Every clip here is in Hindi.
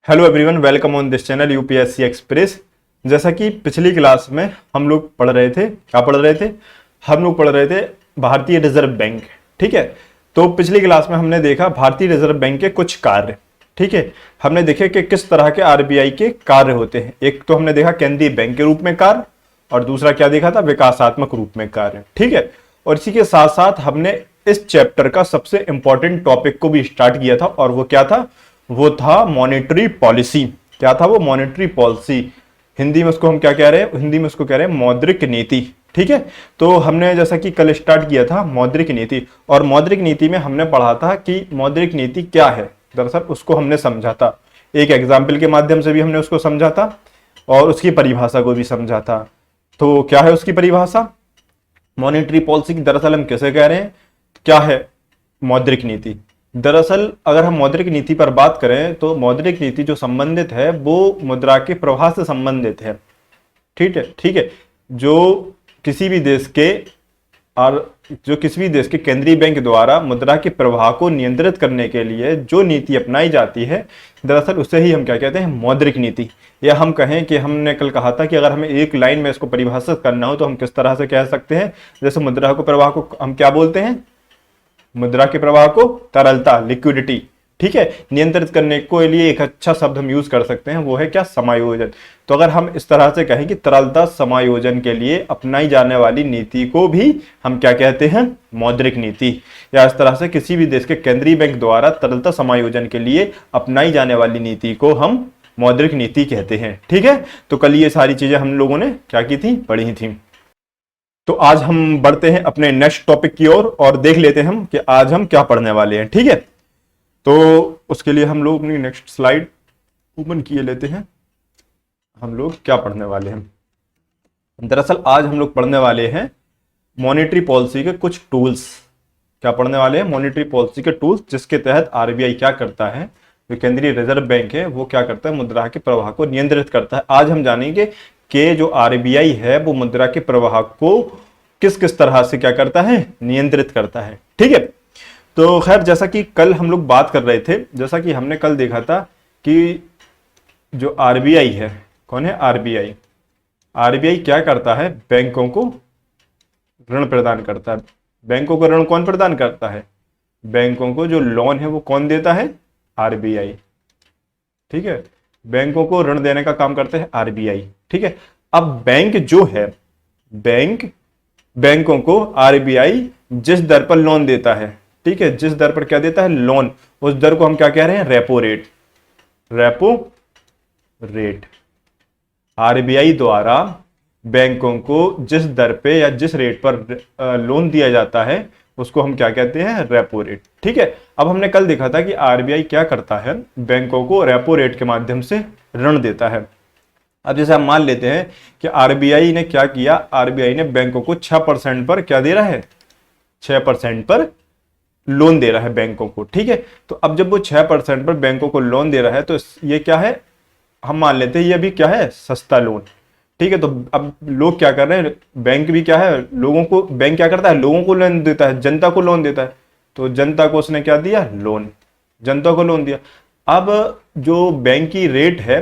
Hello everyone, welcome on this channel UPSC express. जैसा कि पिछली क्लास में हम लोग पढ़ रहे थे, क्या पढ़ रहे थे? हम लोग पढ़ रहे थे भारतीय रिजर्व बैंक। ठीक है, तो पिछली क्लास में हमने देखा भारतीय रिजर्व बैंक के कुछ कार्य। ठीक है, हमने देखे कि किस तरह के आरबीआई के कार्य होते हैं। एक तो हमने देखा केंद्रीय बैंक के रूप में कार्य, और दूसरा क्या देखा था? विकासात्मक रूप में कार्य। ठीक है, और इसी के साथ साथ हमने इस चैप्टर का सबसे इंपॉर्टेंट टॉपिक को भी स्टार्ट किया था, और वो क्या था? वो था मॉनेटरी पॉलिसी। क्या था वो? Monetary policy. हिंदी में उसको हम क्या कह रहे हैं? हिंदी में उसको कह रहे हैं मौद्रिक नीति। ठीक है, तो हमने जैसा कि कल स्टार्ट किया था मौद्रिक नीति, और मौद्रिक नीति में हमने पढ़ा था कि मौद्रिक नीति क्या है। दरअसल उसको हमने समझा था, एक एग्जाम्पल के माध्यम से भी हमने उसको समझा था, और उसकी परिभाषा को भी समझा था। तो क्या है उसकी परिभाषा? मॉनेटरी पॉलिसी की दरअसल हम कैसे कह रहे हैं? क्या है मौद्रिक नीति? दरअसल अगर हम मौद्रिक नीति पर बात करें तो मौद्रिक नीति जो संबंधित है वो मुद्रा के प्रवाह से संबंधित है। ठीक है, जो किसी भी देश के केंद्रीय बैंक द्वारा मुद्रा के प्रवाह को नियंत्रित करने के लिए जो नीति अपनाई जाती है, दरअसल उसे ही हम क्या कहते हैं? मौद्रिक नीति। या हम कहें कि हमने कल कहा था कि अगर हमें एक लाइन में इसको परिभाषित करना हो तो हम किस तरह से कह सकते हैं? जैसे मुद्रा को प्रवाह को हम क्या बोलते हैं? मुद्रा के प्रवाह को तरलता, लिक्विडिटी। ठीक है, नियंत्रित करने के लिए एक अच्छा शब्द हम यूज कर सकते हैं, वो है क्या? समायोजन। तो अगर हम इस तरह से कहें कि तरलता समायोजन के लिए अपनाई जाने वाली नीति को भी हम क्या कहते हैं? मौद्रिक नीति। या इस तरह से किसी भी देश के केंद्रीय बैंक द्वारा तरलता समायोजन के लिए अपनाई जाने वाली नीति को हम मौद्रिक नीति कहते हैं। ठीक है, तो कल ये सारी चीजें हम लोगों ने क्या की थी? पढ़ी थी। तो आज हम बढ़ते हैं अपने नेक्स्ट टॉपिक की ओर और देख लेते हैं हम कि आज हम क्या पढ़ने वाले हैं। ठीक है, तो उसके लिए हम लोग अपनी नेक्स्ट स्लाइड ओपन किए लेते हैं। हम लोग क्या पढ़ने वाले हैं? दरअसल आज हम लोग पढ़ने वाले हैं मॉनेटरी पॉलिसी के कुछ टूल्स। क्या पढ़ने वाले हैं? मॉनेटरी पॉलिसी के टूल्स, जिसके तहत आरबीआई क्या करता है, जो केंद्रीय रिजर्व बैंक है वो क्या करता है? मुद्रा के प्रवाह को नियंत्रित करता है। आज हम जानेंगे कि जो आरबीआई है वो मुद्रा के प्रवाह को किस किस तरह से क्या करता है? नियंत्रित करता है। ठीक है, तो खैर जैसा कि कल हम लोग बात कर रहे थे, जैसा कि हमने कल देखा था कि जो आरबीआई है, कौन है? आरबीआई। आरबीआई क्या करता है? बैंकों को ऋण प्रदान करता है। बैंकों को ऋण कौन प्रदान करता है? बैंकों को जो लोन है वो कौन देता है? आरबीआई। ठीक है, बैंकों को ऋण देने का काम करते हैं आरबीआई। ठीक है, अब बैंक जो है, बैंकों को आरबीआई जिस दर पर लोन देता है, ठीक है, जिस दर पर क्या देता है? लोन, उस दर को हम क्या कह रहे हैं? Repo rate. Repo rate. RBI द्वारा बैंकों को जिस दर पे या जिस रेट पर लोन दिया जाता है उसको हम क्या कहते हैं? Repo rate. ठीक है, अब हमने कल देखा था कि आरबीआई क्या करता है? बैंकों को रेपो रेट के माध्यम से ऋण देता है। अब जैसे हम मान लेते हैं कि आरबीआई ने क्या किया? आरबीआई ने बैंकों को 6% पर क्या दे रहा है? 6% पर लोन दे रहा है बैंकों को। ठीक है, तो अब जब वो 6% पर बैंकों को लोन दे रहा है तो ये क्या है? हम मान लेते हैं ये अभी क्या है? सस्ता लोन। ठीक है, तो अब लोग क्या कर रहे हैं? बैंक भी क्या है? लोगों को, बैंक क्या करता है? लोगों को लोन देता है, जनता को लोन देता है। तो जनता को उसने क्या दिया? लोन। जनता को लोन दिया। अब जो बैंक की रेट है,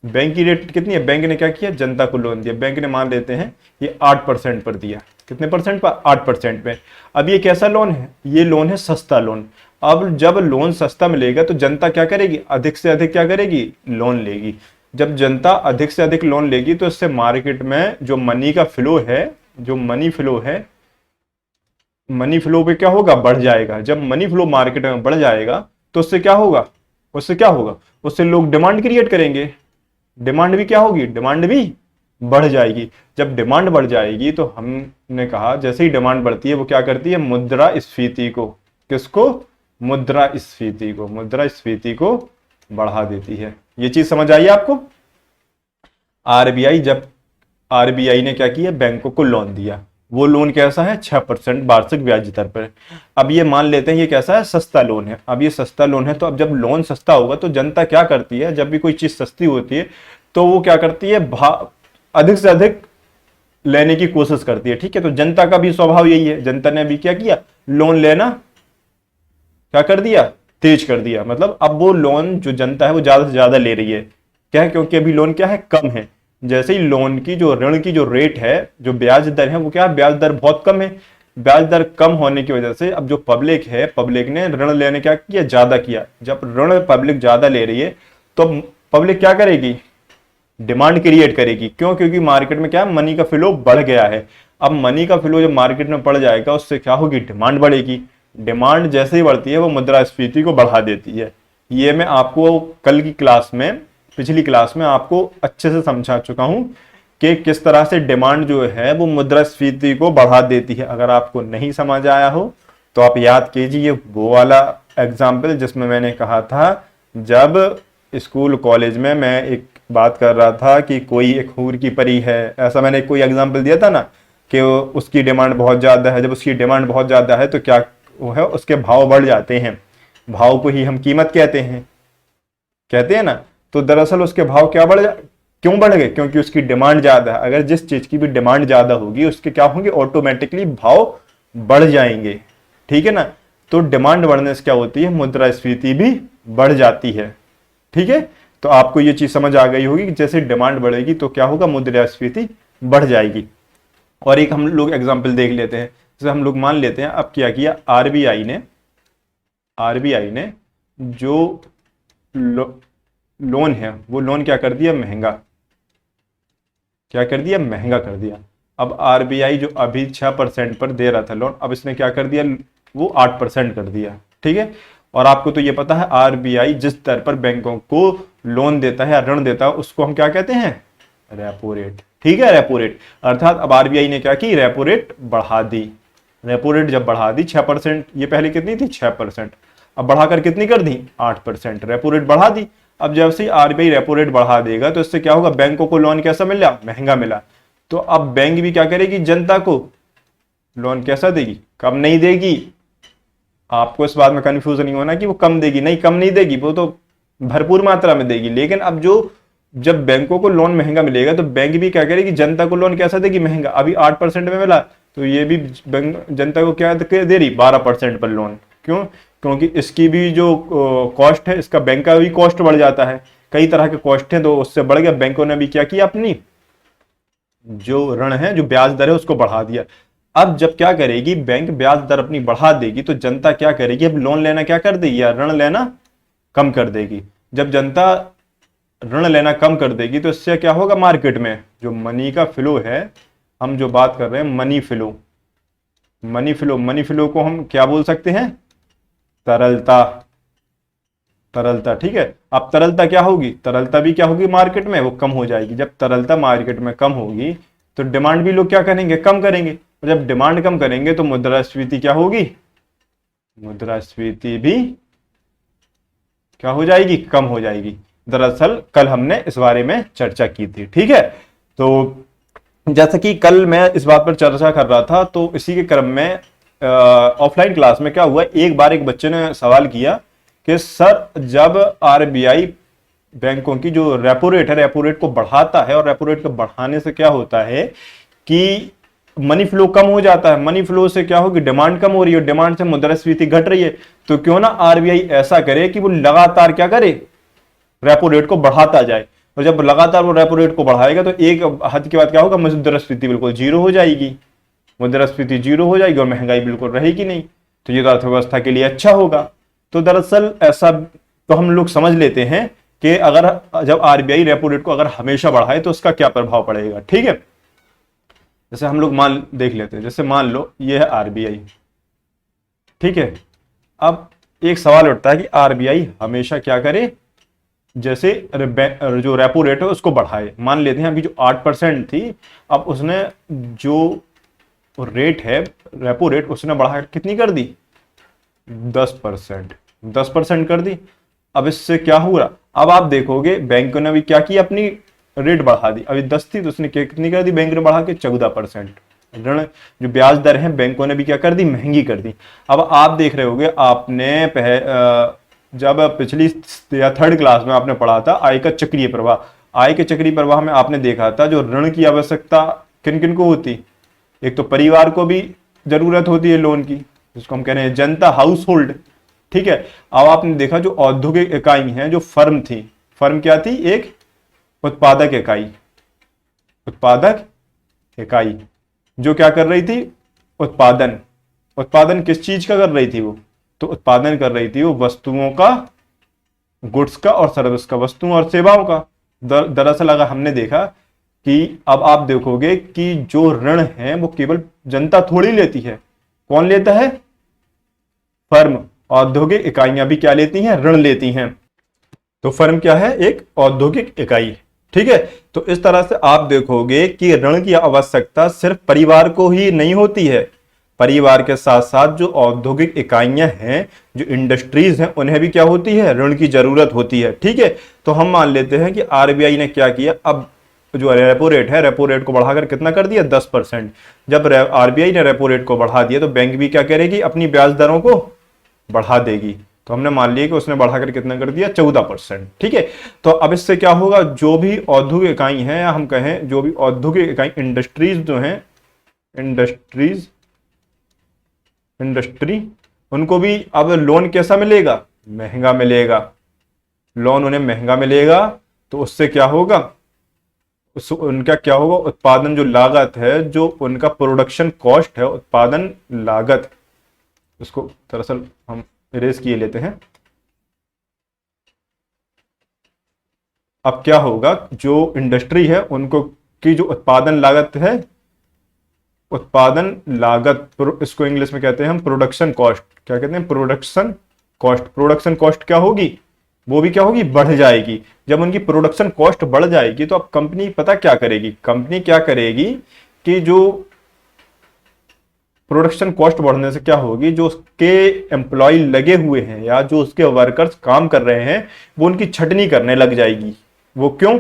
बैंक की रेट कितनी है? बैंक ने क्या किया? जनता को लोन दिया। बैंक ने मान लेते हैं ये 8% पर दिया। कितने परसेंट पर? 8% पे। अब ये कैसा लोन है? ये लोन है सस्ता लोन। अब जब लोन सस्ता मिलेगा तो जनता क्या करेगी? अधिक से अधिक क्या करेगी? लोन लेगी। जब जनता अधिक से अधिक लोन लेगी तो इससे मार्केट में जो मनी का फ्लो है, जो मनी फ्लो है, मनी फ्लो पे क्या होगा? बढ़ जाएगा। जब मनी फ्लो मार्केट में बढ़ जाएगा तो उससे क्या होगा? उससे लोग डिमांड क्रिएट करेंगे। डिमांड भी क्या होगी? डिमांड भी बढ़ जाएगी। जब डिमांड बढ़ जाएगी तो हमने कहा जैसे ही डिमांड बढ़ती है वो क्या करती है? मुद्रास्फीति को, किसको? मुद्रास्फीति को बढ़ा देती है। ये चीज समझ आई आपको? आरबीआई ने क्या किया? बैंकों को लोन दिया। वो लोन कैसा है? 6% वार्षिक ब्याज दर पर। अब ये मान लेते हैं ये कैसा है? सस्ता लोन है। अब ये सस्ता लोन है तो अब जब लोन सस्ता होगा तो जनता क्या करती है? जब भी कोई चीज सस्ती होती है तो वो क्या करती है? अधिक से अधिक लेने की कोशिश करती है। ठीक है, तो जनता का भी स्वभाव यही है। जनता ने भी क्या किया? लोन लेना क्या कर दिया? तेज कर दिया, मतलब अब वो लोन जो जनता है वो ज्यादा से ज्यादा ले रही है। क्या है? क्योंकि अभी लोन क्या है, कम है। जैसे ही लोन की जो ऋण की जो रेट है, जो ब्याज दर है, वो क्या है, ब्याज दर बहुत कम है। ब्याज दर कम होने की वजह से अब जो पब्लिक है, पब्लिक ने ऋण लेने क्या किया, ज्यादा किया। जब ऋण पब्लिक ज्यादा ले रही है तो पब्लिक क्या करेगी, डिमांड क्रिएट करेगी। क्यों? क्योंकि मार्केट में क्या है, मनी का फ्लो बढ़ गया है। अब मनी का फ्लो जब मार्केट में बढ़ जाएगा, उससे क्या होगी, डिमांड बढ़ेगी। डिमांड जैसे ही बढ़ती है वो मुद्रास्फीति को बढ़ा देती है। ये मैं आपको कल की क्लास में, पिछली क्लास में आपको अच्छे से समझा चुका हूं कि किस तरह से डिमांड जो है वो मुद्रास्फीति को बढ़ा देती है। अगर आपको नहीं समझ आया हो तो आप याद कीजिए वो वाला एग्जाम्पल जिसमें मैंने कहा था, जब स्कूल कॉलेज में मैं एक बात कर रहा था कि कोई एक हूर की परी है, ऐसा मैंने कोई एग्जाम्पल दिया था ना, कि उसकी डिमांड बहुत ज्यादा है। जब उसकी डिमांड बहुत ज्यादा है तो क्या वो है, उसके भाव बढ़ जाते हैं। भाव को ही हम कीमत कहते हैं ना। तो दरअसल उसके भाव क्या क्यों बढ़ गए? क्योंकि उसकी डिमांड ज्यादा है। अगर जिस चीज की भी डिमांड ज्यादा होगी, उसके क्या होंगे, ऑटोमेटिकली भाव बढ़ जाएंगे। ठीक है ना। तो डिमांड बढ़ने से क्या होती है, मुद्रास्फीति भी बढ़ जाती है। ठीक है। तो आपको ये चीज समझ आ गई होगी कि जैसे डिमांड बढ़ेगी तो क्या होगा, मुद्रास्फीति बढ़ जाएगी। और एक हम लोग एग्जांपल देख लेते हैं। जैसे हम लोग मान लेते हैं, अब क्या किया आरबीआई ने जो लोन है वो लोन क्या कर दिया, महंगा कर दिया। अब आरबीआई जो अभी 6% पर दे रहा था लोन, अब इसने क्या कर दिया, वो 8% कर दिया। ठीक है। और आपको तो ये पता है आरबीआई जिस दर पर बैंकों को लोन देता है या ऋण देता है उसको हम क्या कहते हैं, रेपो रेट। ठीक है, रेपो रेट। अर्थात अब आरबीआई ने क्या की, रेपो रेट बढ़ा दी। रेपो रेट जब बढ़ा दी 6%, ये पहले कितनी थी, 6%, अब बढ़ाकर कितनी कर दी, 8%। रेपो रेट बढ़ा दी। अब जब से आरबीआई रेपो रेट बढ़ा देगा तो इससे क्या होगा, बैंकों को लोन कैसा मिला, महंगा मिला। तो अब बैंक भी क्या करेगी, जनता को लोन कैसा देगी, कम नहीं देगी। आपको इस बात में कंफ्यूज नहीं होना कि वो कम देगी, नहीं, कम नहीं देगी, वो तो भरपूर मात्रा में देगी। लेकिन अब जब बैंकों को लोन महंगा मिलेगा तो बैंक भी क्या करेगी, जनता को लोन कैसा देगी, महंगा। अभी 8% में मिला तो ये भी जनता को क्या दे रही, 12% पर लोन। क्यों? क्योंकि इसकी भी जो कॉस्ट है, इसका बैंक का भी कॉस्ट बढ़ जाता है। कई तरह के कॉस्ट हैं तो उससे बढ़ गया। बैंकों ने भी क्या किया, अपनी जो ऋण है, जो ब्याज दर है, उसको बढ़ा दिया। अब जब क्या करेगी, बैंक ब्याज दर अपनी बढ़ा देगी तो जनता क्या करेगी, अब लोन लेना क्या कर देगी, या ऋण लेना कम कर देगी। जब जनता ऋण लेना कम कर देगी तो इससे क्या होगा, मार्केट में जो मनी का फ्लो है, हम जो बात कर रहे हैं मनी फ्लो को हम क्या बोल सकते हैं, तरलता। ठीक है। अब तरलता क्या होगी, तरलता भी क्या होगी मार्केट में, वो कम हो जाएगी। जब तरलता मार्केट में कम होगी तो डिमांड भी लोग क्या करेंगे, कम करेंगे। और जब डिमांड कम करेंगे तो मुद्रास्फीति क्या होगी, मुद्रास्फीति भी क्या हो जाएगी, कम हो जाएगी। दरअसल कल हमने इस बारे में चर्चा की थी। ठीक है। तो जैसा कि कल मैं इस बात पर चर्चा कर रहा था, तो इसी के क्रम में ऑफलाइन क्लास में क्या हुआ, एक बार एक बच्चे ने सवाल किया कि सर, जब आरबीआई बैंकों की जो रेपो रेट है, रेपो रेट को बढ़ाता है, और रेपो रेट को बढ़ाने से क्या होता है कि मनी फ्लो कम हो जाता है। मनी फ्लो से क्या होगी, डिमांड कम हो रही है, डिमांड से मुद्रास्फीति घट रही है। तो क्यों ना आरबीआई ऐसा करे कि वो लगातार क्या करे, रेपो रेट को बढ़ाता जाए। और जब लगातार वो रेपो रेट को बढ़ाएगा तो एक हद के बाद क्या होगा, मुद्रास्फीति बिल्कुल जीरो हो जाएगी। मुद्रास्फीति जीरो हो जाएगी और महंगाई बिल्कुल रहेगी नहीं। तो ये तो अर्थव्यवस्था के लिए अच्छा होगा। तो दरअसल ऐसा तो हम लोग समझ लेते हैं कि अगर जब आरबीआई रेपो रेट को अगर हमेशा बढ़ाए तो उसका क्या प्रभाव पड़ेगा। ठीक है। जैसे हम लोग देख लेते हैं, जैसे मान लो ये है आरबीआई। ठीक है। अब एक सवाल उठता है कि आरबीआई हमेशा क्या करे, जैसे जो रेपो रेट है उसको बढ़ाए। मान लेते हैं अभी जो 8% थी, अब उसने जो रेट है, रेपो रेट, उसने बढ़ा कितनी कर दी, 10% कर दी। अब इससे क्या हुआ, अब आप देखोगे बैंक ने भी क्या किया, अपनी रेट बढ़ा दी। अभी 10 थी तो उसने कितनी कर दी, बैंक ने बढ़ा के 14%। ऋण जो ब्याज दर है बैंकों ने भी क्या कर दी, महंगी कर दी। अब आप देख रहे होगे, आपने जब पिछली या थर्ड क्लास में आपने पढ़ा था आय का चक्रीय प्रवाह। आय के चक्रीय प्रवाह में आपने देखा था जो ऋण की आवश्यकता किन किन को होती, एक तो परिवार को भी जरूरत होती है लोन की, जिसको हम कह रहे हैं जनता, हाउस होल्ड। ठीक है। अब आपने देखा जो औद्योगिक इकाई है, जो फर्म थी, फर्म क्या थी? एक उत्पादक इकाई, उत्पादक इकाई जो क्या कर रही थी? उत्पादन। उत्पादन किस चीज का कर रही थी वो? तो उत्पादन कर रही थी वो वस्तुओं का, गुड्स का और सर्विस का, वस्तुओं और सेवाओं का। दरअसल अगर हमने देखा कि अब आप देखोगे कि जो ऋण है वो केवल जनता थोड़ी लेती है। कौन लेता है? फर्म। औद्योगिक इकाइयां भी क्या लेती हैं? ऋण लेती हैं। तो फर्म क्या है? एक औद्योगिक इकाई। ठीक है। तो इस तरह से आप देखोगे कि ऋण की आवश्यकता सिर्फ परिवार को ही नहीं होती है, परिवार के साथ साथ जो औद्योगिक इकाइयां हैं, जो इंडस्ट्रीज हैं, उन्हें भी क्या होती है? ऋण की जरूरत होती है। ठीक है। तो हम मान लेते हैं कि आरबीआई ने क्या किया, अब जो रेपो रेट है, रेपो रेट को बढ़ाकर कितना कर दिया? 10%। जब आरबीआई ने रेपो रेट को बढ़ा दिया तो बैंक भी क्या करेगी? अपनी ब्याज दरों को बढ़ा देगी। तो हमने मान लिया कि उसने बढ़ाकर कितना कर दिया? 14%। ठीक है। तो अब इससे क्या होगा? जो भी औद्योगिक इकाई है, या हम कहें जो भी औद्योगिक इकाई, इंडस्ट्रीज जो हैं, इंडस्ट्री, उनको भी अब लोन कैसा मिलेगा? महंगा मिलेगा। लोन उन्हें महंगा मिलेगा तो उससे क्या होगा? उनका क्या होगा? उत्पादन जो लागत है, जो उनका प्रोडक्शन कॉस्ट है, उत्पादन लागत, उसको दरअसल हम इरेज किए लेते हैं। अब क्या होगा? जो इंडस्ट्री है उनको की जो उत्पादन लागत है, उत्पादन लागत, इसको इंग्लिश में कहते हैं हम प्रोडक्शन कॉस्ट। क्या कहते हैं? Production cost. प्रोडक्शन कॉस्ट क्या होगी? वो भी क्या होगी? बढ़ जाएगी। जब उनकी प्रोडक्शन कॉस्ट बढ़ जाएगी तो अब कंपनी पता क्या करेगी? कंपनी क्या करेगी कि जो प्रोडक्शन कॉस्ट बढ़ने से क्या होगी, जो उसके एम्प्लॉय लगे हुए हैं या जो उसके वर्कर्स काम कर रहे हैं, वो उनकी छटनी करने लग जाएगी। वो क्यों?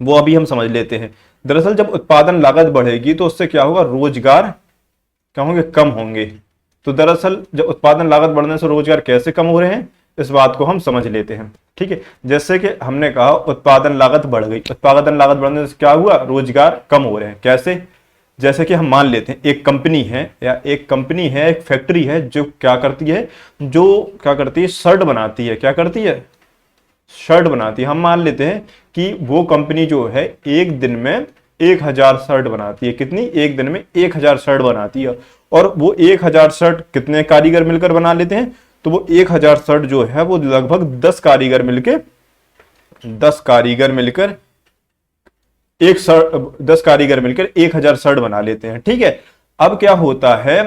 वो अभी हम समझ लेते हैं। दरअसल जब उत्पादन लागत बढ़ेगी तो उससे क्या होगा? रोजगार क्या होंगे? कम होंगे। तो दरअसल जब उत्पादन लागत बढ़ने से रोजगार कैसे कम हो रहे हैं, इस बात को हम समझ लेते हैं। ठीक है। जैसे कि हमने कहा उत्पादन लागत बढ़ गई, उत्पादन लागत बढ़ने से क्या हुआ? रोजगार कम हो रहे हैं। कैसे? जैसे कि हम मान लेते हैं एक कंपनी है, या एक कंपनी है, एक फैक्ट्री है, जो क्या करती है? जो क्या करती है? शर्ट बनाती है। क्या करती है? शर्ट बनाती है। हम मान लेते हैं कि वो कंपनी जो है एक दिन में 1000 शर्ट बनाती है। कितनी? एक दिन में 1000 शर्ट बनाती है। और वो 1000 शर्ट कितने कारीगर मिलकर बना लेते हैं? तो वो 1000 शर्ट जो है वो लगभग 10 कारीगर मिलकर 10 कारीगर मिलकर 1000 शर्ट बना लेते हैं। ठीक है। अब क्या होता है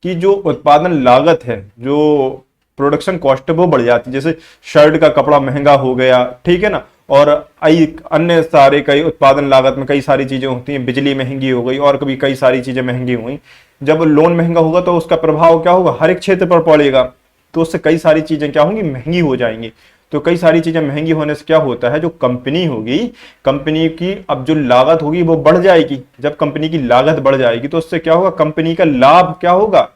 कि जो उत्पादन लागत है, जो प्रोडक्शन कॉस्ट है, वो बढ़ जाती है। जैसे शर्ट का कपड़ा महंगा हो गया, ठीक है ना, और अन्य सारे कई उत्पादन लागत में कई सारी चीजें होती हैं, बिजली महंगी हो गई और कभी कई सारी चीजें महंगी हुई। जब लोन महंगा होगा तो उसका प्रभाव क्या होगा? हर एक क्षेत्र पर पड़ेगा। तो उससे कई सारी चीजें क्या होंगी? महंगी हो जाएंगी। तो कई सारी चीजें महंगी होने से क्या होता है? जो कंपनी होगी, कंपनी की अब जो लागत होगी वो बढ़ जाएगी। जब कंपनी की लागत बढ़ जाएगी तो उससे क्या होगा? कंपनी का लाभ क्या होगा?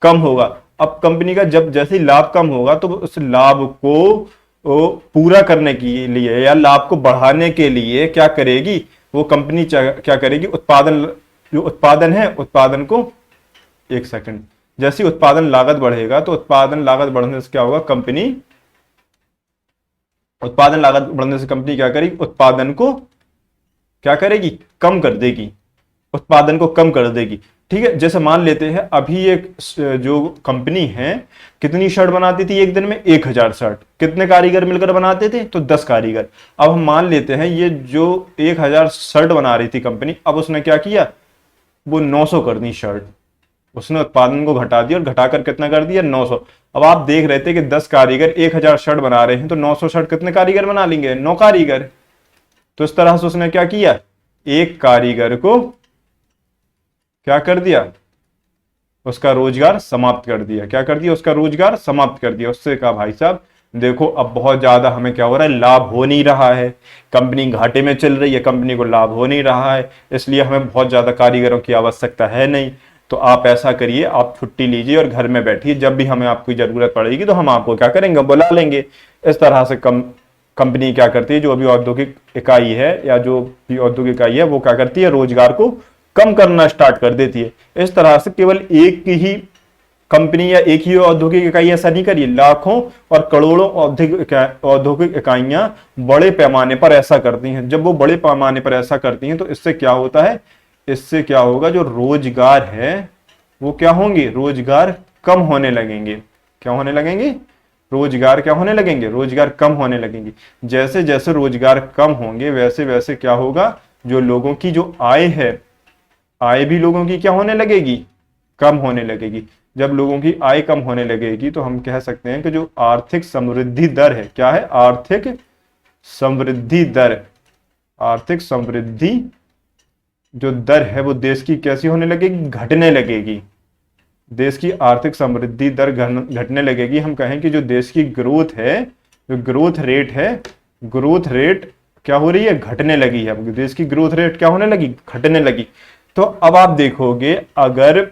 कम होगा। अब कंपनी का जब जैसे ही लाभ कम होगा तो उस लाभ को पूरा करने के लिए या लाभ को बढ़ाने के लिए क्या करेगी? वो कंपनी क्या करेगी? उत्पादन, जो उत्पादन है, उत्पादन को, एक सेकंड, जैसे उत्पादन लागत बढ़ेगा तो उत्पादन लागत बढ़ने से क्या होगा? उत्पादन लागत बढ़ने से कंपनी क्या करेगी? उत्पादन को क्या करेगी? कम कर देगी। उत्पादन को कम कर देगी। ठीक है। जैसे मान लेते हैं अभी एक जो कंपनी है कितनी शर्ट बनाती थी एक दिन में? 1000 शर्ट। कितने कारीगर मिलकर बनाते थे? तो 10 कारीगर। अब हम मान लेते हैं ये जो 1000 शर्ट बना रही थी कंपनी, अब उसने क्या किया? वो 900 कर दी शर्ट। उसने उत्पादन को घटा दिया और घटाकर कितना कर दिया? 900। अब आप देख रहे थे कि 10 कारीगर 1000 शर्ट बना रहे हैं, तो 900 शर्ट कितने कारीगर बना लेंगे? 9 कारीगर। तो इस तरह से उसने क्या किया? एक कारीगर को क्या कर दिया? उसका रोजगार समाप्त कर दिया। क्या कर दिया? उसका रोजगार समाप्त कर दिया। उससे कहा भाई साहब देखो अब बहुत ज्यादा हमें क्या हो रहा है? लाभ हो नहीं रहा है, कंपनी घाटे में चल रही है, कंपनी को लाभ हो नहीं रहा है, इसलिए हमें बहुत ज्यादा कारीगरों की आवश्यकता है नहीं। तो आप ऐसा करिए, आप छुट्टी लीजिए और घर में बैठिए, जब भी हमें आपकी जरूरत पड़ेगी तो हम आपको क्या करेंगे? बुला लेंगे। इस तरह से कंपनी क्या करती है? जो अभी औद्योगिक इकाई है या जो भी औद्योगिक इकाई है वो क्या करती है? रोजगार को कम करना स्टार्ट कर देती है। इस तरह से केवल एक ही कंपनी या एक ही औद्योगिक इकाई ऐसा नहीं करी, लाखों और करोड़ों औद्योगिक इकाइयां बड़े पैमाने पर ऐसा करती हैं। जब वो बड़े पैमाने पर ऐसा करती हैं तो इससे क्या होता है, इससे क्या होगा, जो रोजगार है वो क्या होंगे, रोजगार कम होने लगेंगे। क्या होने लगेंगे, रोजगार क्या होने लगेंगे, रोजगार कम होने लगेंगे। जैसे जैसे रोजगार कम होंगे वैसे वैसे क्या होगा, जो लोगों की जो आय है, आय भी लोगों की क्या होने लगेगी, कम होने लगेगी। जब लोगों की आय कम होने लगेगी तो हम कह सकते हैं कि जो आर्थिक समृद्धि दर है, क्या है, आर्थिक समृद्धि दर, आर्थिक समृद्धि जो दर है वो देश की कैसी होने लगेगी, घटने लगेगी। देश की आर्थिक समृद्धि दर घटने लगेगी। हम कहें कि जो देश की ग्रोथ है, जो ग्रोथ रेट है, ग्रोथ रेट क्या हो रही है, घटने लगी है। देश की ग्रोथ रेट क्या होने लगी, घटने लगी। तो अब आप देखोगे, अगर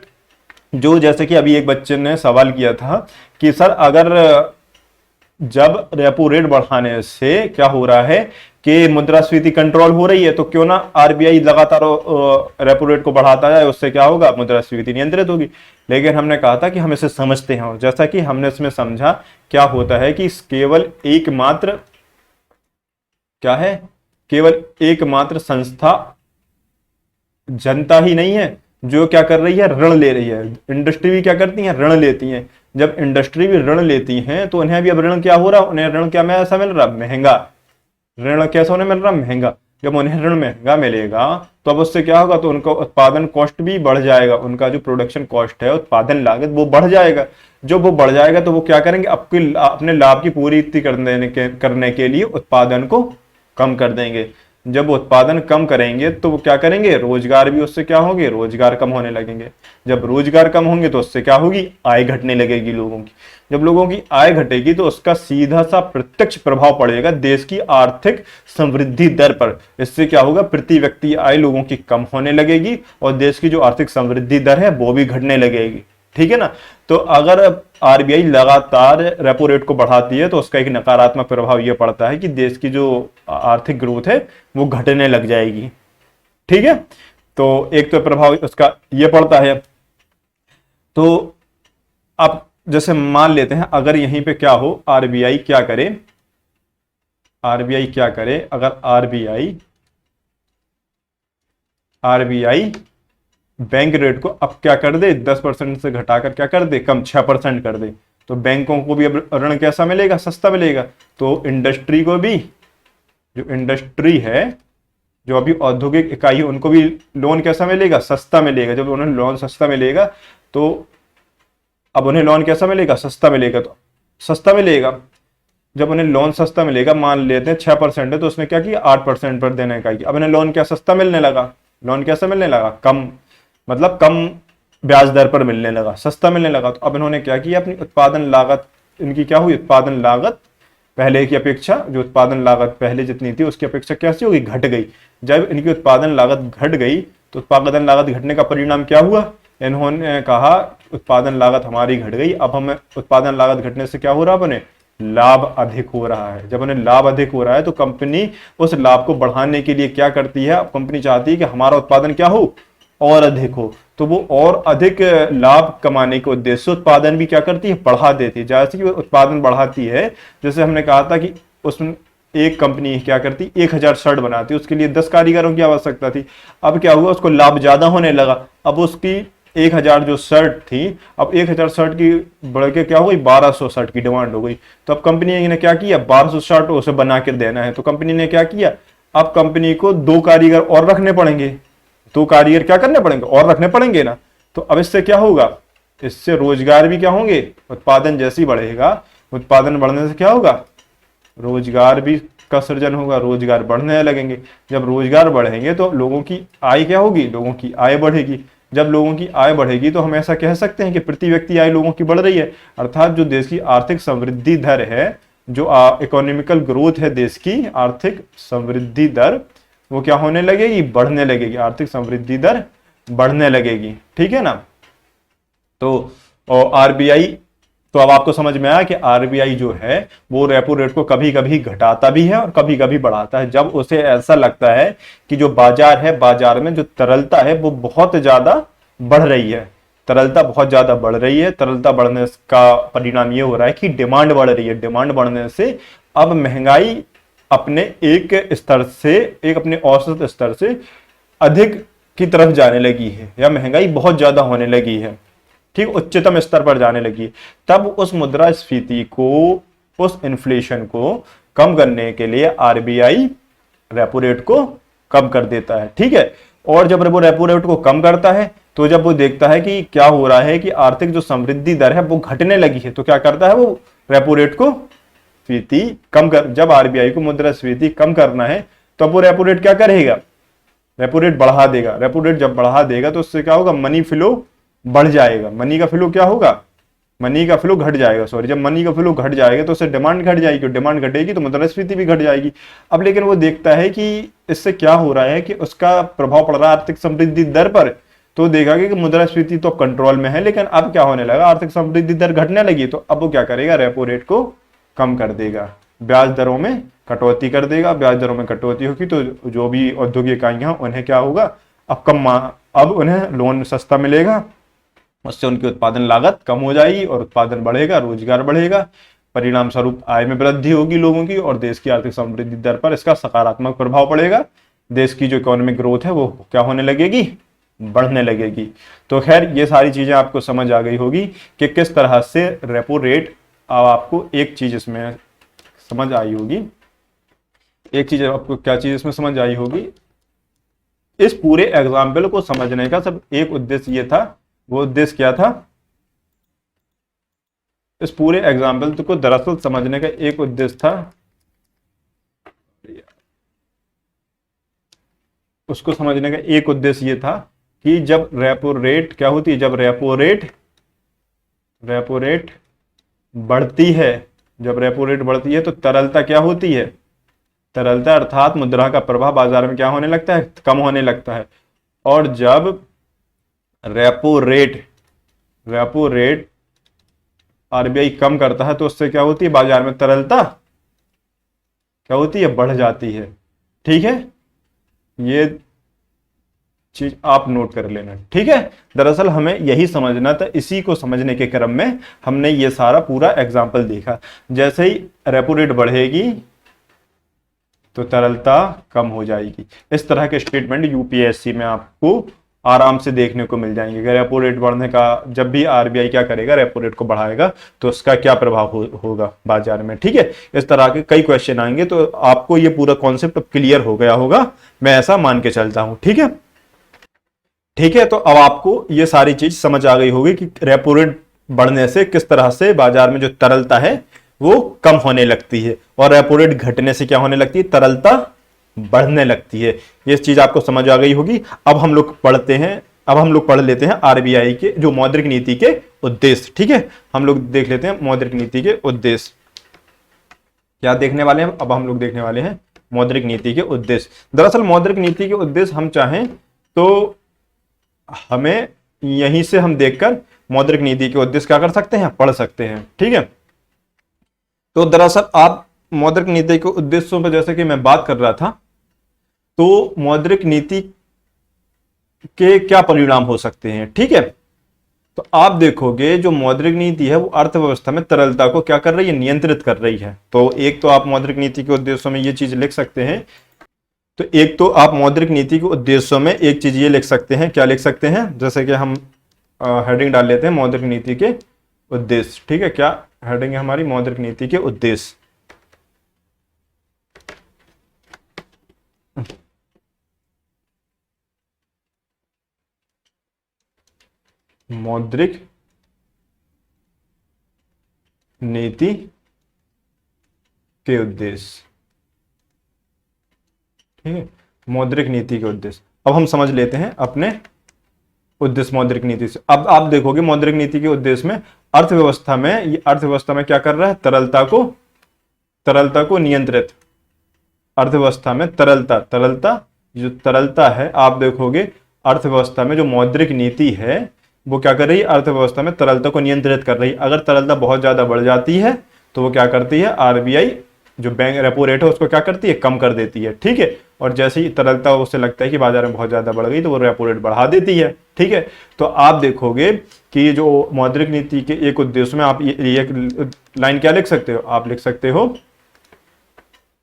जो जैसे कि अभी एक बच्चे ने सवाल किया था कि सर अगर जब रेपो रेट बढ़ाने से क्या हो रहा है कि मुद्रास्फीति कंट्रोल हो रही है, तो क्यों ना आरबीआई लगातार रेपो रेट को बढ़ाता जाए, उससे क्या होगा, मुद्रास्फीति नियंत्रित होगी। लेकिन हमने कहा था कि हम इसे समझते हैं, जैसा कि हमने इसमें समझा क्या होता है कि केवल एकमात्र क्या है, केवल एकमात्र संस्था जनता ही नहीं है जो क्या कर रही है, ऋण ले रही है। इंडस्ट्री भी क्या करती है, ऋण लेती है। जब इंडस्ट्री भी ऋण लेती हैं तो उन्हें भी अब ऋण क्या हो रहा, उन्हें ऋण क्या में ऐसा मिल रहा, महंगा। ऋण कैसे उन्हें मिल रहा, महंगा। जब उन्हें ऋण महंगा मिलेगा तो अब उससे क्या होगा, तो उनका उत्पादन कॉस्ट भी बढ़ जाएगा। उनका जो प्रोडक्शन कॉस्ट है, उत्पादन लागत, वो बढ़ जाएगा। जब वो बढ़ जाएगा तो वो क्या करेंगे, अपने लाभ की पूर्ति करने के लिए उत्पादन को कम कर देंगे। जब उत्पादन कम करेंगे तो वो क्या करेंगे, रोजगार भी उससे क्या होंगे, रोजगार कम होने लगेंगे। जब रोजगार कम होंगे तो उससे क्या होगी, आय घटने लगेगी लोगों की। जब लोगों की आय घटेगी तो उसका सीधा सा प्रत्यक्ष प्रभाव पड़ेगा देश की आर्थिक समृद्धि दर पर। इससे क्या होगा, प्रति व्यक्ति आय लोगों की कम होने लगेगी और देश की जो आर्थिक समृद्धि दर है वो भी घटने लगेगी। ठीक है ना। तो अगर आरबीआई लगातार रेपो रेट को बढ़ाती है तो उसका एक नकारात्मक प्रभाव यह पड़ता है कि देश की जो आर्थिक ग्रोथ है वो घटने लग जाएगी। ठीक है, तो एक तो प्रभाव उसका यह पड़ता है। तो आप जैसे मान लेते हैं, अगर यहीं पे क्या हो, आरबीआई क्या करे, आरबीआई क्या करे, अगर आरबीआई बैंक रेट को अब क्या कर दे, 10% से घटाकर क्या कर दे, कम 6% कर दे, तो बैंकों को भी अब ऋण कैसा मिलेगा, सस्ता मिलेगा। तो इंडस्ट्री को भी, जो इंडस्ट्री है, जो अभी औद्योगिक इकाई है, उनको भी लोन कैसा मिलेगा, सस्ता मिलेगा। जब उन्हें लोन सस्ता मिलेगा तो अब उन्हें लोन कैसा मिलेगा, सस्ता मिलेगा। तो सस्ता मिलेगा, जब उन्हें लोन सस्ता मिलेगा, मान लेते हैं 6% है तो उसने क्या किया, 8% पर देने का किया। अब उन्हें लोन क्या सस्ता मिलने लगा, लोन कैसा मिलने लगा, कम, मतलब कम ब्याज दर पर मिलने लगा, सस्ता मिलने लगा। तो अब इन्होंने क्या किया, अपनी उत्पादन लागत, इनकी क्या हुई, उत्पादन लागत पहले की अपेक्षा, जो उत्पादन लागत पहले जितनी थी उसकी अपेक्षा कैसी होगी, घट गई। जब इनकी उत्पादन लागत घट गई तो उत्पादन लागत घटने का परिणाम क्या हुआ, इन्होंने कहा उत्पादन लागत हमारी घट गई, अब हमें उत्पादन लागत घटने से क्या हो रहा है, अपने लाभ अधिक हो रहा है। जब उन्हें लाभ अधिक हो रहा है तो कंपनी उस लाभ को बढ़ाने के लिए क्या करती है, अब कंपनी चाहती है कि हमारा उत्पादन क्या हो, और अधिक हो। तो वो और अधिक लाभ कमाने के उद्देश्य से उत्पादन भी क्या करती है, बढ़ा देती है। जैसे कि वो उत्पादन बढ़ाती है, जैसे हमने कहा था कि उसमें एक कंपनी क्या करती, 1000 शर्ट बनाती, उसके लिए 10 कारीगरों की आवश्यकता थी। अब क्या हुआ, उसको लाभ ज्यादा होने लगा, अब उसकी 1000 जो शर्ट थी, अब 1000 शर्ट की बढ़ के क्या हो गई, 1200 शर्ट की डिमांड हो गई। तो अब कंपनी ने क्या किया, 1200 शर्ट उसे बना के देना है, तो कंपनी ने क्या किया, अब कंपनी को 2 कारीगर और रखने पड़ेंगे, 2 कारीगर क्या करने पड़ेंगे, और रखने पड़ेंगे ना। तो अब इससे क्या होगा, इससे रोजगार भी क्या होंगे, उत्पादन जैसे ही बढ़ेगा, उत्पादन बढ़ने से क्या होगा, रोजगार भी का सृजन होगा, रोजगार बढ़ने लगेंगे। जब रोजगार बढ़ेंगे तो लोगों की आय क्या होगी, लोगों की आय बढ़ेगी। जब लोगों की आय बढ़ेगी तो हम ऐसा कह सकते हैं कि प्रति व्यक्ति आय लोगों की बढ़ रही है। अर्थात जो देश की आर्थिक समृद्धि दर है, जो इकोनॉमिकल ग्रोथ है, देश की आर्थिक समृद्धि दर, वो क्या होने लगेगी, बढ़ने लगेगी। आर्थिक समृद्धि दर बढ़ने लगेगी। ठीक है ना। तो आरबीआई, तो अब आपको समझ में आया कि आरबीआई जो है वो रेपो रेट को कभी कभी घटाता भी है और कभी कभी बढ़ाता है, जब उसे ऐसा लगता है कि जो बाजार है, बाजार में जो तरलता है वो बहुत ज्यादा बढ़ रही है, तरलता बहुत ज्यादा बढ़ रही है। तरलता बढ़ने का परिणाम ये हो रहा है कि डिमांड बढ़ रही है। डिमांड बढ़ने से अब महंगाई अपने एक स्तर से, एक अपने औसत स्तर से अधिक की तरफ जाने लगी है, या महंगाई बहुत ज्यादा होने लगी है, ठीक, उच्चतम स्तर पर जाने लगी। तब उस मुद्रास्फीति को, उस इन्फ्लेशन को कम करने के लिए आरबीआई रेपो रेट को कम कर देता है, ठीक है। और जब वो रेपो रेट को कम करता है तो जब वो देखता है कि क्या हो रहा है कि आर्थिक जो समृद्धि दर है वो घटने लगी है, तो क्या करता है, वो रेपो रेट को स्फीति कम कर, जब आरबीआई को मुद्रास्फीति कम करना है तो अब वो रेपो रेट क्या करेगा, रेपो रेट बढ़ा देगा। रेपो रेट जब बढ़ा देगा तो उससे क्या होगा, मनी फ्लो बढ़ जाएगा। मनी का फ्लो क्या होगा, मनी का फ्लो घट जाएगा, सॉरी, जब मनी का फ्लो घट जाएगा तो उससे डिमांड घट जाएगी, डिमांड घटेगी तो मुद्रास्फीति भी घट जाएगी। अब लेकिन वो देखता है कि इससे क्या हो रहा है कि उसका प्रभाव पड़ रहा है आर्थिक समृद्धि दर पर, तो देखा कि मुद्रास्फीति तो कंट्रोल में है, लेकिन अब क्या होने लगा, आर्थिक समृद्धि दर घटने लगी, तो अब वो क्या करेगा, रेपो रेट को कम कर देगा, ब्याज दरों में कटौती कर देगा। ब्याज दरों में कटौती होगी तो जो भी औद्योगिक इकाइयां उन्हें क्या होगा, अब उन्हें लोन सस्ता मिलेगा, उससे उनकी उत्पादन लागत कम हो जाएगी और उत्पादन बढ़ेगा, रोजगार बढ़ेगा, परिणाम स्वरूप आय में वृद्धि होगी लोगों की, और देश की आर्थिक समृद्धि दर पर इसका सकारात्मक प्रभाव पड़ेगा। देश की जो इकोनॉमिक ग्रोथ है वो क्या होने लगेगी, बढ़ने लगेगी। तो खैर ये सारी चीजें आपको समझ आ गई होगी कि किस तरह से रेपो रेट, अब आपको एक चीज इसमें समझ आई होगी, एक चीज आपको, क्या चीज इसमें समझ आई होगी, इस पूरे एग्जाम्पल को समझने का सब एक उद्देश्य ये था। वो उद्देश्य क्या था, इस पूरे एग्जाम्पल को दरअसल समझने का एक उद्देश्य था, उसको समझने का एक उद्देश्य ये था कि जब रेपो रेट क्या होती है, जब रेपो रेट बढ़ती है, जब रेपो रेट बढ़ती है तो तरलता क्या होती है, तरलता अर्थात मुद्रा का प्रभाव बाजार में क्या होने लगता है, कम होने लगता है। और जब रेपो रेट आरबीआई कम करता है तो उससे क्या होती है, बाजार में तरलता क्या होती है, बढ़ जाती है, ठीक है। ये चीज आप नोट कर लेना, ठीक है। दरअसल हमें यही समझना था, इसी को समझने के क्रम में हमने ये सारा पूरा एग्जाम्पल देखा। जैसे ही रेपो रेट बढ़ेगी तो तरलता कम हो जाएगी। इस तरह के स्टेटमेंट यूपीएससी में आपको आराम से देखने को मिल जाएंगे। अगर रेपो रेट बढ़ने का, जब भी आरबीआई क्या करेगा, रेपो रेट को बढ़ाएगा तो उसका क्या प्रभाव होगा बाजार में, ठीक है। इस तरह के कई क्वेश्चन आएंगे, तो आपको ये पूरा कॉन्सेप्ट क्लियर हो गया होगा, मैं ऐसा मान के चलता हूं, ठीक है। ठीक है, तो अब आपको ये सारी चीज समझ आ गई होगी कि रेपो रेट बढ़ने से किस तरह से बाजार में जो तरलता है वो कम होने लगती है, और रेपो रेट घटने से क्या होने लगती है, तरलता बढ़ने लगती है। ये चीज आपको समझ आ गई होगी। अब हम लोग पढ़ लेते हैं आरबीआई के जो मौद्रिक नीति के उद्देश्य, ठीक है। हम लोग देख लेते हैं मौद्रिक नीति के उद्देश्य क्या देखने वाले हैं। अब हम लोग देखने वाले हैं मौद्रिक नीति के उद्देश्य। दरअसल मौद्रिक नीति के उद्देश्य हम चाहें तो हमें यहीं से हम देखकर मौद्रिक नीति के उद्देश्य क्या कर सकते हैं, पढ़ सकते हैं, ठीक है। तो दरअसल आप मौद्रिक नीति के उद्देश्यों पर जैसे कि मैं बात कर रहा था, तो मौद्रिक नीति के क्या परिणाम हो सकते हैं, ठीक है। तो आप देखोगे जो मौद्रिक नीति है वो अर्थव्यवस्था में तरलता को क्या कर रही है, नियंत्रित कर रही है। तो एक तो आप मौद्रिक नीति के उद्देश्यों में ये चीज लिख सकते हैं, तो एक तो आप मौद्रिक नीति के उद्देश्यों में एक चीज ये लिख सकते हैं, क्या लिख सकते हैं, जैसे कि हम हेडिंग डाल लेते हैं मौद्रिक नीति के उद्देश्य, ठीक है। क्या हेडिंग है हमारी, मौद्रिक नीति के उद्देश्य। मौद्रिक नीति के उद्देश्य, ठीक है, मौद्रिक नीति के उद्देश्य। अब हम समझ लेते हैं अपने उद्देश्य मौद्रिक नीति से। अब आप देखोगे मौद्रिक नीति के उद्देश्य में अर्थव्यवस्था में, ये अर्थव्यवस्था में क्या कर रहा है, तरलता को नियंत्रित, अर्थव्यवस्था में तरलता जो तरलता है, आप देखोगे अर्थव्यवस्था में जो मौद्रिक नीति है वो क्या कर रही है, अर्थव्यवस्था में तरलता को नियंत्रित कर रही है। अगर तरलता बहुत ज्यादा बढ़ जाती है तो वो क्या करती है, आरबीआई जो बैंक रेपो रेट है उसको क्या करती है, कम कर देती है, ठीक है। और जैसे ही तरलता उसे लगता है कि बाजार में बहुत ज्यादा बढ़ गई तो वो रेपो रेट बढ़ा देती है। ठीक है, तो आप देखोगे कि ये जो मौद्रिक नीति के एक उद्देश्य में आप ये एक लाइन क्या लिख सकते हो, आप लिख सकते हो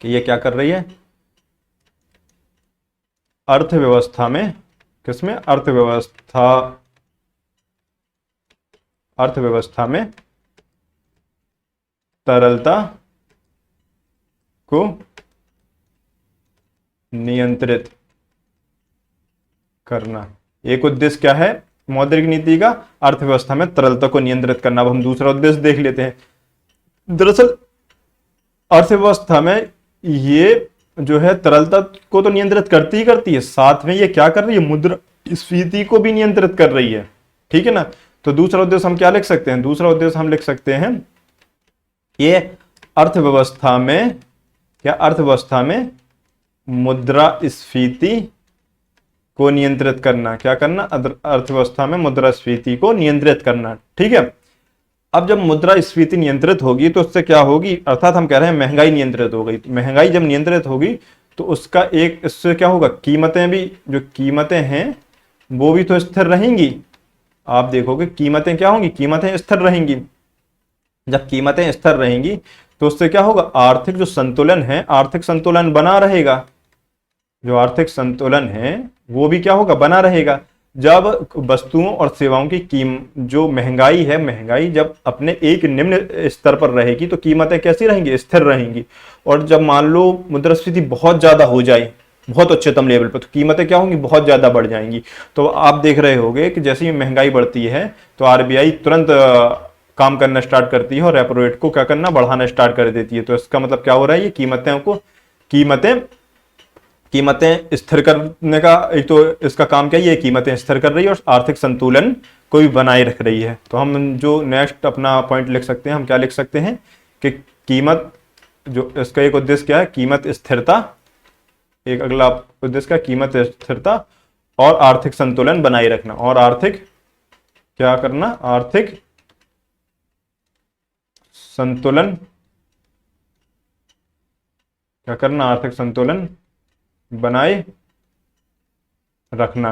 कि ये क्या कर रही है, अर्थव्यवस्था में, किसमें, अर्थव्यवस्था में तरलता को नियंत्रित करना। एक उद्देश्य क्या है मौद्रिक नीति का, अर्थव्यवस्था में तरलता को नियंत्रित करना। अब हम दूसरा उद्देश्य देख लेते हैं। दरअसल अर्थव्यवस्था में ये जो है तरलता को तो नियंत्रित करती ही करती है, साथ में ये क्या कर रही है, मुद्रास्फीति को भी नियंत्रित कर रही है। ठीक है ना, तो दूसरा उद्देश्य हम क्या लिख सकते हैं, दूसरा उद्देश्य हम लिख सकते हैं ये अर्थव्यवस्था में, क्या, अर्थव्यवस्था में मुद्रास्फीति को नियंत्रित करना। क्या करना, अर्थव्यवस्था में मुद्रास्फीति को नियंत्रित करना। ठीक है, अब जब मुद्रास्फीति नियंत्रित होगी तो उससे क्या होगी, अर्थात हम कह रहे हैं महंगाई नियंत्रित हो गई। महंगाई जब नियंत्रित होगी तो उसका एक, इससे क्या होगा, कीमतें भी, जो कीमतें हैं वो भी तो स्थिर रहेंगी। आप देखोगे कीमतें क्या होंगी, कीमतें स्थिर रहेंगी। जब कीमतें स्थिर रहेंगी तो उससे क्या होगा, आर्थिक जो संतुलन है, आर्थिक संतुलन बना रहेगा। जो आर्थिक संतुलन है वो भी क्या होगा, बना रहेगा। जब वस्तुओं और सेवाओं की जो महंगाई है, महंगाई जब अपने एक निम्न स्तर पर रहेगी तो कीमतें कैसी रहेंगी, स्थिर रहेंगी। और जब मान लो मुद्रास्फीति बहुत ज्यादा हो जाए, बहुत उच्चतम लेवल पर, तो कीमतें क्या होंगी, बहुत ज्यादा बढ़ जाएंगी। तो आप देख रहे होंगे कि जैसे ही महंगाई बढ़ती है तो आरबीआई तुरंत काम करना स्टार्ट करती है और रेपो रेट को क्या करना, बढ़ाना स्टार्ट कर देती है। तो इसका मतलब क्या हो रहा है, ये कीमतें स्थिर करने का एक तो इसका काम क्या है, ये कीमतें स्थिर कर रही है और आर्थिक संतुलन को भी बनाए रख रही है। तो हम जो नेक्स्ट अपना पॉइंट लिख सकते हैं, हम क्या लिख सकते हैं कि कीमत, जो इसका एक उद्देश्य क्या है, कीमत स्थिरता, एक अगला उद्देश्य क्या, कीमत स्थिरता और आर्थिक संतुलन बनाए रखना। और आर्थिक क्या करना, आर्थिक संतुलन, क्या करना, आर्थिक संतुलन बनाए रखना।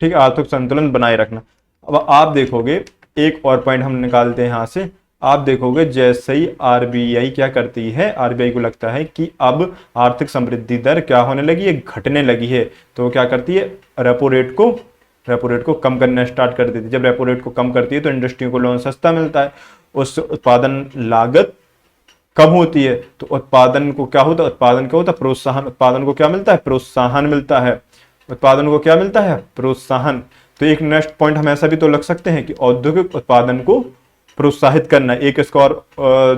ठीक है, आर्थिक संतुलन बनाए रखना। अब आप देखोगे एक और पॉइंट हम निकालते हैं यहां से। आप देखोगे जैसे ही आरबीआई क्या करती है, आरबीआई को लगता है कि अब आर्थिक समृद्धि दर क्या होने लगी है, घटने लगी है, तो वो क्या करती है, रेपो रेट को कम करना स्टार्ट कर देती है। जब रेपो रेट को कम करती है तो इंडस्ट्रियों को लोन सस्ता मिलता है, उससे उत्पादन लागत कम होती है, तो उत्पादन को क्या होता है, उत्पादन क्या होता है, प्रोत्साहन। उत्पादन को क्या मिलता है, प्रोत्साहन मिलता है। उत्पादन को क्या मिलता है, प्रोत्साहन। तो एक नेक्स्ट पॉइंट हम ऐसा भी तो लग सकते हैं कि औद्योगिक उत्पादन को प्रोत्साहित करना। एक इसका और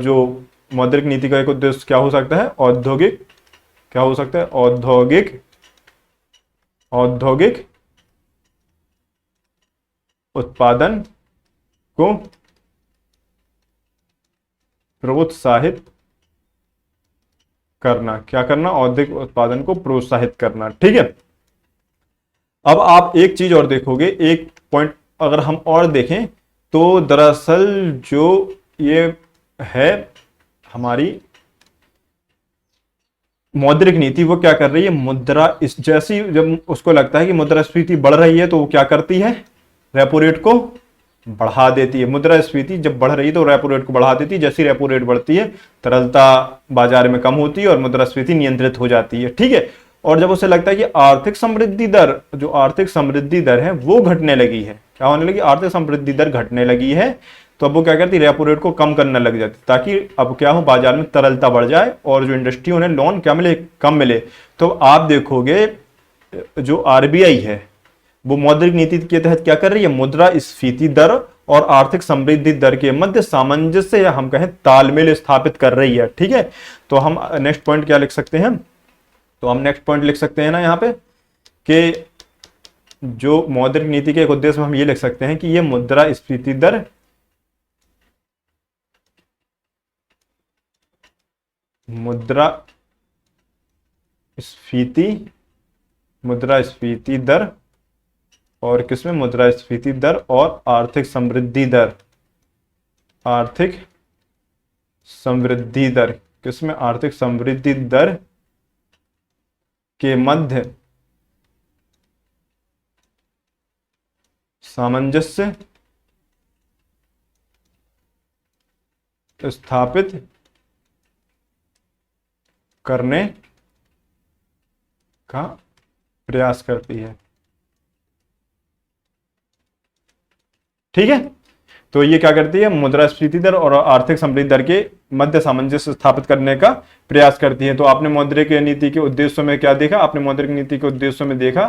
जो मौद्रिक नीति का एक उद्देश्य क्या हो सकता है, औद्योगिक, क्या हो सकता है, औद्योगिक उत्पादन को प्रोत्साहित करना। क्या करना, औद्योगिक उत्पादन को प्रोत्साहित करना। ठीक है, अब आप एक चीज और देखोगे, एक पॉइंट अगर हम और देखें तो दरअसल जो ये है हमारी मौद्रिक नीति, वो क्या कर रही है, जैसी जब उसको लगता है कि मुद्रास्फीति बढ़ रही है तो वो क्या करती है, रेपो रेट को बढ़ा देती है। मुद्रास्फीति जब बढ़ रही है तो रेपो रेट को बढ़ा देती है। जैसी रेपो रेट बढ़ती है तरलता बाजार में कम होती है और मुद्रास्फीति नियंत्रित हो जाती है। ठीक है, और जब उसे लगता है कि आर्थिक समृद्धि दर, जो आर्थिक समृद्धि दर है वो घटने लगी है, क्या होने लगी, आर्थिक समृद्धि दर घटने लगी है, तो अब वो क्या करती है, रेपो रेट को कम करने लग जाती, ताकि अब क्या हो, बाजार में तरलता बढ़ जाए और जो इंडस्ट्री उन्हें लोन क्या मिले, कम मिले। तो आप देखोगे जो आरबीआई है वो मौद्रिक नीति के तहत क्या कर रही है, मुद्रास्फीति दर और आर्थिक समृद्धि दर के मध्य सामंजस्य या हम कहें तालमेल स्थापित कर रही है। ठीक है, तो हम नेक्स्ट पॉइंट क्या लिख सकते हैं, तो हम नेक्स्ट पॉइंट लिख सकते हैं ना यहाँ पे कि जो मौद्रिक नीति के एक उद्देश्य में हम ये लिख सकते हैं कि ये मुद्रास्फीति दर मुद्रास्फीति दर और किसमें, मुद्रास्फीति दर और आर्थिक समृद्धि दर, किसमें, आर्थिक समृद्धि दर के मध्य सामंजस्य स्थापित करने का प्रयास करती है। ठीक है, तो ये क्या करती है, मुद्रास्फीति दर और आर्थिक समृद्धि दर के मध्य सामंजस्य स्थापित करने का प्रयास करती है। तो आपने मौद्रिक नीति के उद्देश्यों में क्या देखा, आपने मौद्रिक नीति के उद्देश्यों में देखा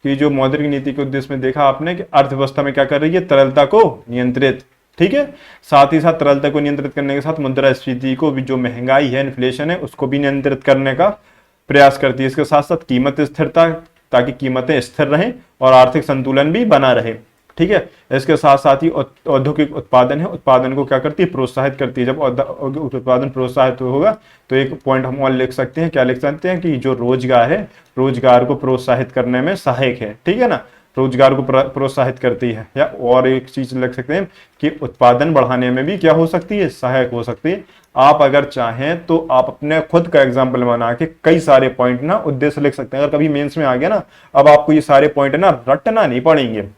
कि जो मौद्रिक नीति के उद्देश्य में देखा आपने कि अर्थव्यवस्था में क्या कर रही है, तरलता को नियंत्रित। ठीक है, साथ ही साथ तरलता को नियंत्रित करने के साथ मुद्रास्फीति को भी, जो महंगाई है, इन्फ्लेशन है, उसको भी नियंत्रित करने का प्रयास करती है। इसके साथ साथ कीमत स्थिरता, ताकि कीमतें स्थिर रहें और आर्थिक संतुलन भी बना रहे। ठीक है, इसके साथ साथ ही औद्योगिक उत्पादन है, उत्पादन को क्या करती है, प्रोत्साहित करती है। जब औद्योगिक उत्पादन प्रोत्साहित होगा तो एक पॉइंट हम और लिख सकते हैं, क्या लिख सकते हैं कि जो रोजगार है, रोजगार को प्रोत्साहित करने में सहायक है। ठीक है ना, रोजगार को प्रोत्साहित करती है। या और एक चीज लिख सकते हैं कि उत्पादन बढ़ाने में भी क्या हो सकती है, सहायक हो सकती है। आप अगर चाहें तो आप अपने खुद का एग्जाम्पल बना के कई सारे पॉइंट ना उद्देश्य लिख सकते हैं। अगर कभी मेंस में आ गया ना, अब आपको ये सारे पॉइंट ना रटना नहीं पड़ेंगे।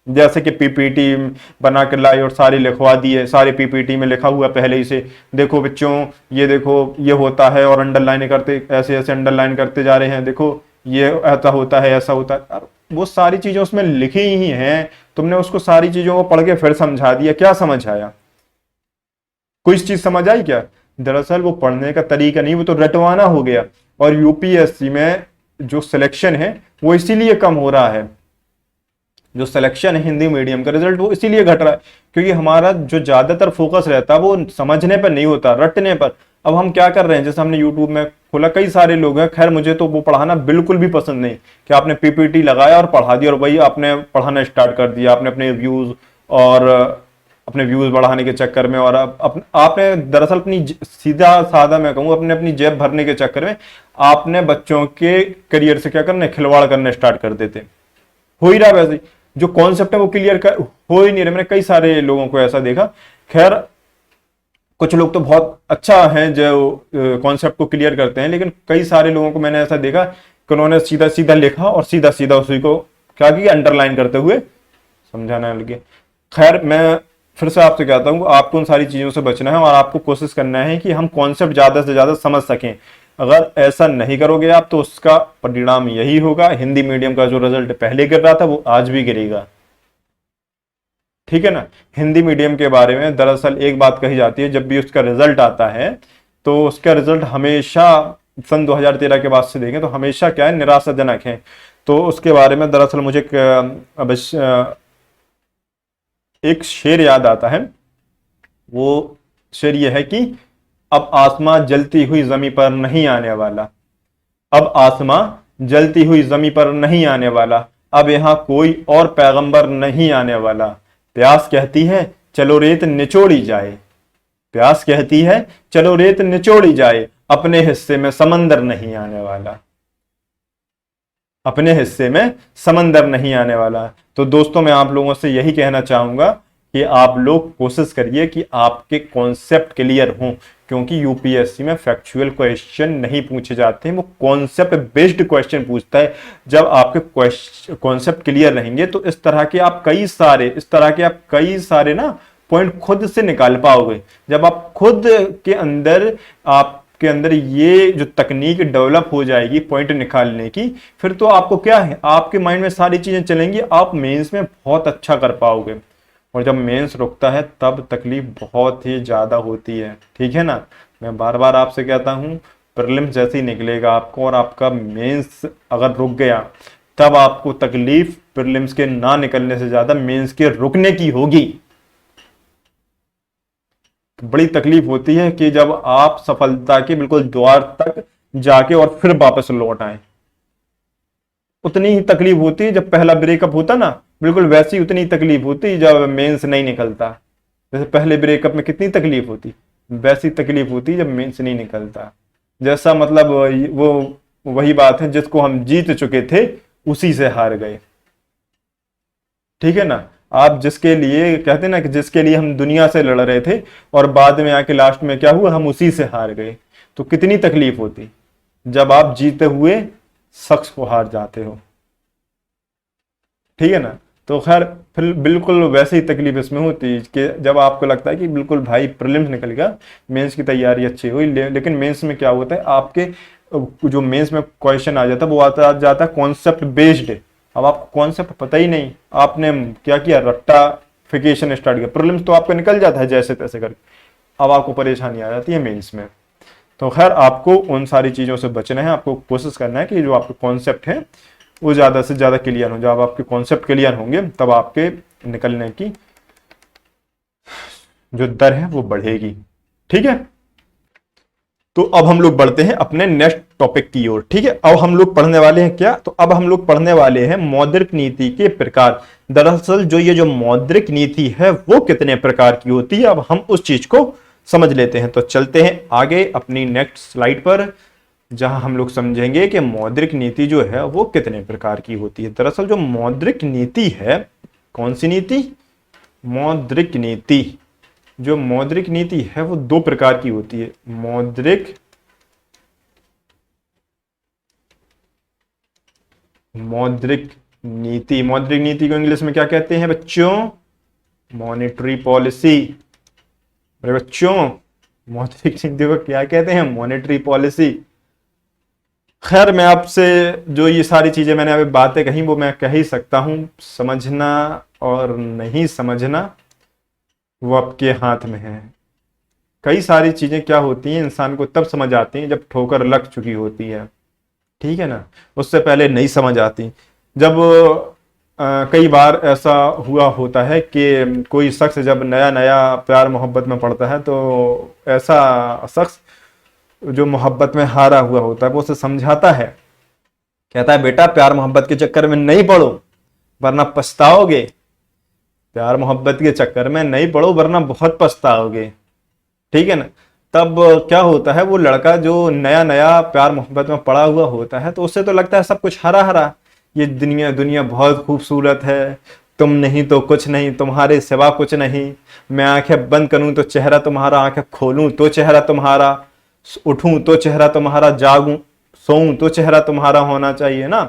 जैसे कि पीपीटी बना के लाई और सारे लिखवा दिए, सारे पीपीटी में लिखा हुआ पहले ही से, देखो बच्चों ये देखो ये होता है, और अंडरलाइन करते ऐसे ऐसे अंडरलाइन करते जा रहे हैं, देखो ये ऐसा होता है, ऐसा होता है। वो सारी चीजें उसमें लिखी ही हैं, तुमने उसको सारी चीजों को पढ़ के फिर समझा दिया, क्या समझ आया, कोई चीज समझ आई क्या? दरअसल वो पढ़ने का तरीका नहीं, वो तो रटवाना हो गया। और यूपीएससी में जो सिलेक्शन है वो इसीलिए कम हो रहा है, जो सिलेक्शन है हिंदी मीडियम का रिजल्ट वो इसीलिए घट रहा है, क्योंकि हमारा जो ज्यादातर फोकस रहता है वो समझने पर नहीं होता, रटने पर। अब हम क्या कर रहे हैं, जैसे हमने यूट्यूब में खोला, कई सारे लोग हैं, खैर मुझे तो वो पढ़ाना बिल्कुल भी पसंद नहीं कि आपने पीपीटी लगाया और पढ़ा दिया और वही आपने पढ़ाना स्टार्ट कर दिया, आपने अपने व्यूज और अपने व्यूज बढ़ाने के चक्कर में, और आपने दरअसल अपनी सीधा साधा मैं कहूँ अपनी जेब भरने के चक्कर में आपने बच्चों के करियर से क्या करने, खिलवाड़ करने स्टार्ट कर देते। हो ही रहा वैसे, जो कॉन्सेप्ट है वो क्लियर कर हो ही नहीं रहे। मैंने कई सारे लोगों को ऐसा देखा, खैर कुछ लोग तो बहुत अच्छा हैं जो कॉन्सेप्ट को क्लियर करते हैं, लेकिन कई सारे लोगों को मैंने ऐसा देखा कि उन्होंने सीधा सीधा लिखा और सीधा सीधा उसी को क्या किया, अंडरलाइन करते हुए समझाने लगे। खैर मैं फिर से आपसे कहता हूँ, आपको उन सारी चीजों से बचना है और आपको कोशिश करना है कि हम कॉन्सेप्ट ज्यादा से ज्यादा समझ सकें। अगर ऐसा नहीं करोगे आप तो उसका परिणाम यही होगा, हिंदी मीडियम का जो रिजल्ट पहले गिर रहा था वो आज भी गिरेगा। ठीक है ना, हिंदी मीडियम के बारे में दरअसल एक बात कही जाती है, जब भी उसका रिजल्ट आता है तो उसका रिजल्ट हमेशा सन 2013 के बाद से देखें तो हमेशा क्या है, निराशाजनक है। तो उसके बारे में दरअसल मुझे एक शेर याद आता है, वो शेर ये है कि अब आसमां जलती हुई जमी पर नहीं आने वाला, अब आसमां जलती हुई जमी पर नहीं आने वाला, अब यहां कोई और पैगंबर नहीं आने वाला। प्यास कहती है चलो रेत निचोड़ी जाए, प्यास कहती है चलो रेत निचोड़ी जाए, अपने हिस्से में समंदर नहीं आने वाला, अपने हिस्से में समंदर नहीं आने वाला। तो दोस्तों मैं आप लोगों से यही कहना चाहूंगा कि आप लोग कोशिश करिए कि आपके कॉन्सेप्ट क्लियर हों, क्योंकि यूपीएससी में फैक्चुअल क्वेश्चन नहीं पूछे जाते हैं, वो कॉन्सेप्ट बेस्ड क्वेश्चन पूछता है। जब आपके कॉन्सेप्ट क्लियर रहेंगे तो इस तरह के आप कई सारे ना पॉइंट खुद से निकाल पाओगे। जब आप खुद के अंदर आपके अंदर ये जो तकनीक डेवलप हो जाएगी पॉइंट निकालने की, फिर तो आपको क्या है, आपके माइंड में सारी चीजें चलेंगी, आप मेंस में बहुत अच्छा कर पाओगे। और जब मेंस रुकता है तब तकलीफ बहुत ही ज्यादा होती है। ठीक है ना, मैं बार बार आपसे कहता हूं, प्रीलिम्स जैसे ही निकलेगा आपको और आपका मेंस अगर रुक गया तब आपको तकलीफ प्रीलिम्स के ना निकलने से ज्यादा मेंस के रुकने की होगी। बड़ी तकलीफ होती है कि जब आप सफलता के बिल्कुल द्वार तक जाके और फिर वापस लौट आए, उतनी ही तकलीफ होती है जब पहला ब्रेकअप होता ना, बिल्कुल वैसी उतनी तकलीफ होती जब मेंस नहीं निकलता। जैसे पहले ब्रेकअप में कितनी तकलीफ होती, वैसी तकलीफ होती जब मेंस नहीं निकलता। जैसा मतलब वो वही बात है, जिसको हम जीत चुके थे उसी से हार गए। ठीक है ना, आप जिसके लिए कहते ना कि जिसके लिए हम दुनिया से लड़ रहे थे और बाद में आके लास्ट में क्या हुआ, हम उसी से हार गए। तो कितनी तकलीफ होती जब आप जीते हुए शख्स को हार जाते हो। ठीक है ना। तो खैर फिर बिल्कुल वैसे ही तकलीफ इसमें होती है कि जब आपको लगता है कि बिल्कुल भाई प्रीलिम्स निकल गया, मेंस की तैयारी अच्छी हुई, लेकिन मेंस में क्या होता है, आपके जो मेंस में क्वेश्चन आ जाता है वो आता जाता है कॉन्सेप्ट बेस्ड। अब आपको कॉन्सेप्ट पता ही नहीं, आपने क्या किया, रट्टाफिकेशन स्टार्ट किया, प्रीलिम्स तो आपका निकल जाता है जैसे तैसे करके, अब आपको परेशानी आ जाती है मेंस में। तो खैर आपको उन सारी चीज़ों से बचना है, आपको कोशिश करना है कि जो आपके कॉन्सेप्ट है वो ज़्यादा से ज़्यादा क्लियर हो। जब आपके कॉन्सेप्ट क्लियर होंगे तब आपके निकलने की जो दर है वो बढ़ेगी। ठीक है। तो अब हम लोग बढ़ते हैं अपने नेक्स्ट टॉपिक की ओर। ठीक है। अब हम लोग पढ़ने वाले हैं क्या, तो अब हम लोग पढ़ने वाले हैं मौद्रिक नीति के प्रकार। दरअसल जो ये जो मौद्रिक नीति है वो कितने प्रकार की होती है, अब हम उस चीज को समझ लेते हैं। तो चलते हैं आगे अपनी नेक्स्ट स्लाइड पर, जहां हम लोग समझेंगे कि मौद्रिक नीति जो है वो कितने प्रकार की होती है। दरअसल जो मौद्रिक नीति है, कौन सी नीति, मौद्रिक नीति, जो मौद्रिक नीति है वो दो प्रकार की होती है। मौद्रिक नीति, मौद्रिक नीति को इंग्लिश में क्या कहते हैं बच्चों, मॉनेटरी पॉलिसी। अरे बच्चों मौद्रिक नीति को क्या कहते हैं, मॉनेटरी पॉलिसी। खैर मैं आपसे जो ये सारी चीजें मैंने अभी बातें कही वो मैं कह ही सकता हूं, समझना और नहीं समझना वो आपके हाथ में है। कई सारी चीजें क्या होती हैं इंसान को तब समझ आती हैं जब ठोकर लग चुकी होती है। ठीक है ना, उससे पहले नहीं समझ आती। जब कई बार ऐसा हुआ होता है कि कोई शख्स जब नया नया प्यार मोहब्बत में पड़ता है तो ऐसा शख्स जो मोहब्बत में हारा हुआ होता है वो उसे समझाता है, कहता है बेटा प्यार मोहब्बत के चक्कर में नहीं पड़ो वरना पछताओगे, प्यार मोहब्बत के चक्कर में नहीं पड़ो वरना बहुत पछताओगे। ठीक है ना। तब क्या होता है, वो लड़का जो नया नया प्यार मोहब्बत में पड़ा हुआ होता है तो उससे तो लगता है सब कुछ हरा हरा, ये दुनिया बहुत खूबसूरत है, तुम नहीं तो कुछ नहीं, तुम्हारे सिवा कुछ नहीं, मैं आंखें बंद करूं तो चेहरा तुम्हारा, आंखें खोलूं तो चेहरा तुम्हारा, उठूं तो चेहरा तुम्हारा, जागूं सोऊं तो चेहरा तुम्हारा होना चाहिए ना।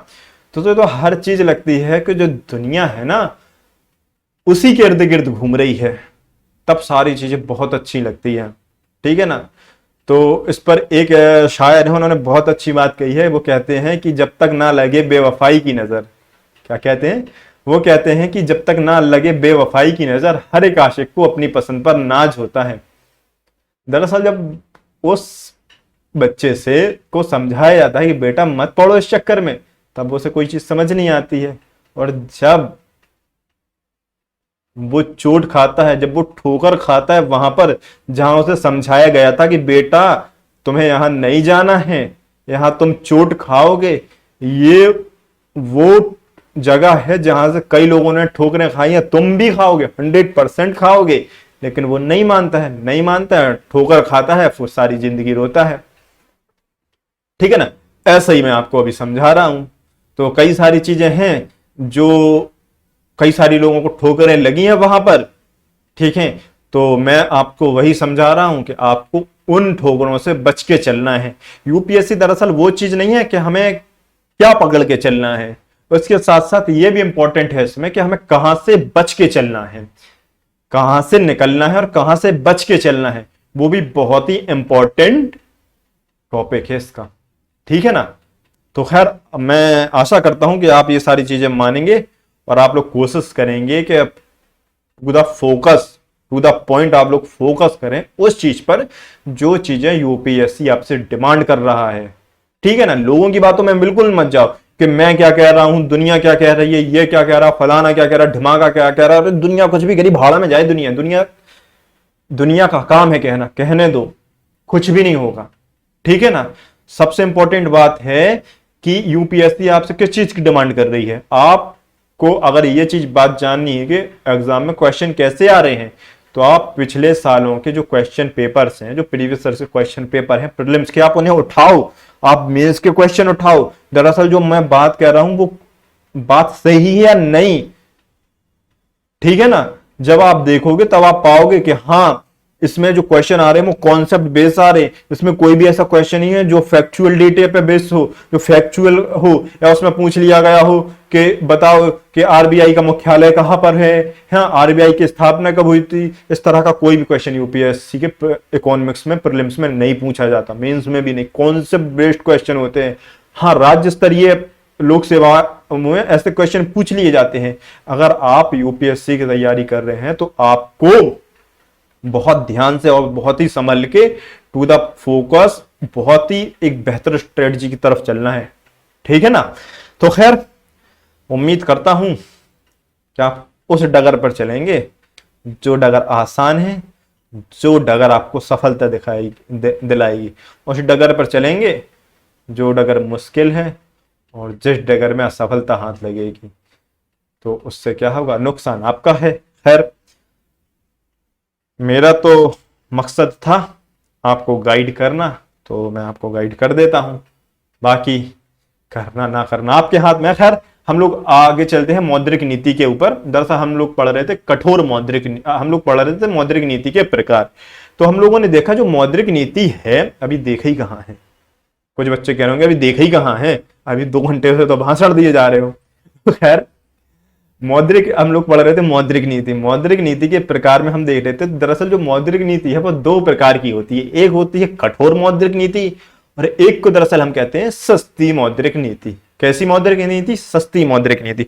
तो हर चीज लगती है कि जो दुनिया है ना उसी के इर्द गिर्द घूम रही है, तब सारी चीजें बहुत अच्छी लगती है। ठीक है ना। तो इस पर एक शायर है, उन्होंने बहुत अच्छी बात कही है, वो कहते हैं कि जब तक ना लगे बेवफाई की नजर, क्या कहते हैं, वो कहते हैं कि जब तक ना लगे बेवफाई की नजर हर एक आशिक को अपनी पसंद पर नाज होता है। दरअसल जब उस बच्चे से को समझाया जाता है कि बेटा मत पढ़ो इस चक्कर में, तब उसे कोई चीज समझ नहीं आती है। और जब वो चोट खाता है, जब वो ठोकर खाता है वहां पर जहां उसे समझाया गया था कि बेटा तुम्हें यहां नहीं जाना है, यहां तुम चोट खाओगे, ये वो जगह है जहां से कई लोगों ने ठोकरें खाई हैं, तुम भी खाओगे, 100% खाओगे। लेकिन वो नहीं मानता है, ठोकर खाता है, फिर सारी जिंदगी रोता है। ठीक है ना। ऐसा ही मैं आपको अभी समझा रहा हूं। तो कई सारी चीजें हैं जो कई सारी लोगों को ठोकरें लगी हैं वहां पर। ठीक है। तो मैं आपको वही समझा रहा हूं कि आपको उन ठोकरों से बच के चलना है। यूपीएससी दरअसल वो चीज नहीं है कि हमें क्या पकड़ के चलना है, उसके साथ साथ ये भी इंपॉर्टेंट है इसमें कि हमें कहां से बच के चलना है, कहां से निकलना है और कहां से बच के चलना है, वो भी बहुत ही इंपॉर्टेंट टॉपिक है इसका। ठीक है ना। तो खैर मैं आशा करता हूं कि आप ये सारी चीजें मानेंगे और आप लोग कोशिश करेंगे कि टू द पॉइंट आप लोग फोकस करें उस चीज पर जो चीजें यूपीएससी आपसे डिमांड कर रहा है। ठीक है ना। लोगों की बातों में बिल्कुल मत जाओ कि मैं क्या कह रहा हूं, दुनिया क्या कह रही है, ये क्या कह रहा, फलाना क्या कह रहा, ढिमाका क्या कह रहा, दुनिया कुछ भी करी भाड़ा में जाए, दुनिया का काम है कहना, कहने दो, कुछ भी नहीं होगा। ठीक है ना। सबसे इंपॉर्टेंट बात है कि यूपीएससी आपसे किस चीज की डिमांड कर रही है। आपको अगर ये चीज बात जाननी है कि एग्जाम में क्वेश्चन कैसे आ रहे हैं, तो आप पिछले सालों के जो क्वेश्चन पेपर्स हैं, जो प्रीवियस ईयर से क्वेश्चन पेपर हैं प्रीलिम्स के, आप उन्हें उठाओ, आप मेंस के क्वेश्चन उठाओ। दरअसल जो मैं बात कह रहा हूं वो बात सही है या नहीं। ठीक है ना। जब आप देखोगे तब आप पाओगे कि हाँ इसमें जो क्वेश्चन आ रहे हैं वो कॉन्सेप्ट बेस आ रहे हैं, इसमें कोई भी ऐसा क्वेश्चन नहीं है जो फैक्चुअल डेटा पे बेस हो, जो फैक्चुअल हो, या उसमें पूछ लिया गया हो कि बताओ कि आरबीआई का मुख्यालय कहां पर है, हाँ आरबीआई की स्थापना कब हुई थी। इस तरह का कोई भी क्वेश्चन यूपीएससी के इकोनॉमिक्स में प्रीलिम्स में नहीं पूछा जाता, मेंस में भी नहीं, कॉन्सेप्ट बेस्ड क्वेश्चन होते हैं। हाँ राज्य स्तरीय लोक सेवा में ऐसे क्वेश्चन पूछ लिए जाते हैं। अगर आप यूपीएससी की तैयारी कर रहे हैं तो आपको बहुत ध्यान से और बहुत ही संभल के टू द फोकस, बहुत ही एक बेहतर स्ट्रेटजी की तरफ चलना है, ठीक है ना। तो खैर उम्मीद करता हूं कि आप उस डगर पर चलेंगे जो डगर आसान है, जो डगर आपको सफलता दिलाएगी। उस डगर पर चलेंगे जो डगर मुश्किल है, और जिस डगर में असफलता हाथ लगेगी तो उससे क्या होगा, नुकसान आपका है। खैर मेरा तो मकसद था आपको गाइड करना, तो मैं आपको गाइड कर देता हूं, बाकी करना ना करना आपके हाथ में। खैर हम लोग आगे चलते हैं मौद्रिक नीति के ऊपर। दरअसल हम लोग पढ़ रहे थे मौद्रिक नीति के प्रकार। तो हम लोगों ने देखा जो मौद्रिक नीति है अभी देखा ही कहां है। कुछ बच्चे कह रहे होंगे अभी देखा ही कहां है, अभी 2 घंटे से तो भाषण दिए जा रहे हो। तो खैर हम लोग पढ़ रहे थे मौद्रिक नीति। मौद्रिक नीति के प्रकार में हम देख रहे थे, दरअसल जो मौद्रिक नीति है वो 2 प्रकार की होती है। एक होती है कठोर मौद्रिक नीति, और एक को दरअसल हम कहते हैं सस्ती मौद्रिक नीति। कैसी मौद्रिक नीति? सस्ती मौद्रिक नीति।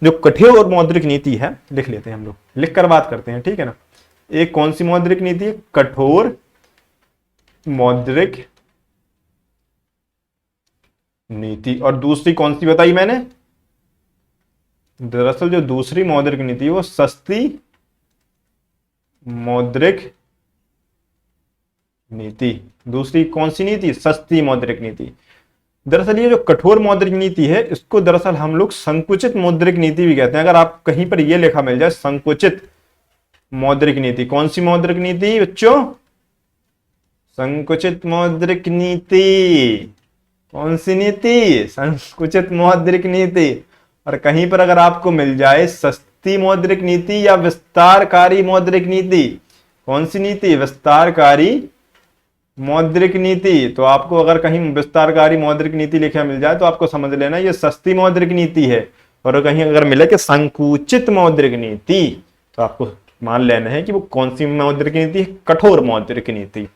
जो कठोर मौद्रिक नीति है, लिख लेते हैं हम लोग, लिख कर बात करते हैं, ठीक है ना। एक कौन सी मौद्रिक नीति है? कठोर मौद्रिक नीति। और दूसरी कौन सी बताई मैंने? दरअसल जो दूसरी मौद्रिक नीति है वो सस्ती मौद्रिक नीति। दूसरी कौन सी नीति? सस्ती मौद्रिक नीति। दरअसल ये जो कठोर मौद्रिक नीति है इसको दरअसल हम लोग संकुचित मौद्रिक नीति भी कहते हैं। अगर आप कहीं पर ये लिखा मिल जाए संकुचित मौद्रिक नीति, कौन सी मौद्रिक नीति बच्चों? संकुचित मौद्रिक नीति। कौन सी नीति? संकुचित मौद्रिक नीति। और कहीं पर अगर आपको मिल जाए सस्ती मौद्रिक नीति या विस्तारकारी मौद्रिक नीति, कौन सी नीति? विस्तारकारी मौद्रिक नीति। तो आपको अगर कहीं विस्तारकारी मौद्रिक नीति लिखा मिल जाए तो आपको समझ लेना ये सस्ती मौद्रिक नीति है। और कहीं अगर मिले कि संकुचित मौद्रिक नीति तो आपको मान लेना है कि वो कौन सी मौद्रिक नीति है? कठोर मौद्रिक नीति,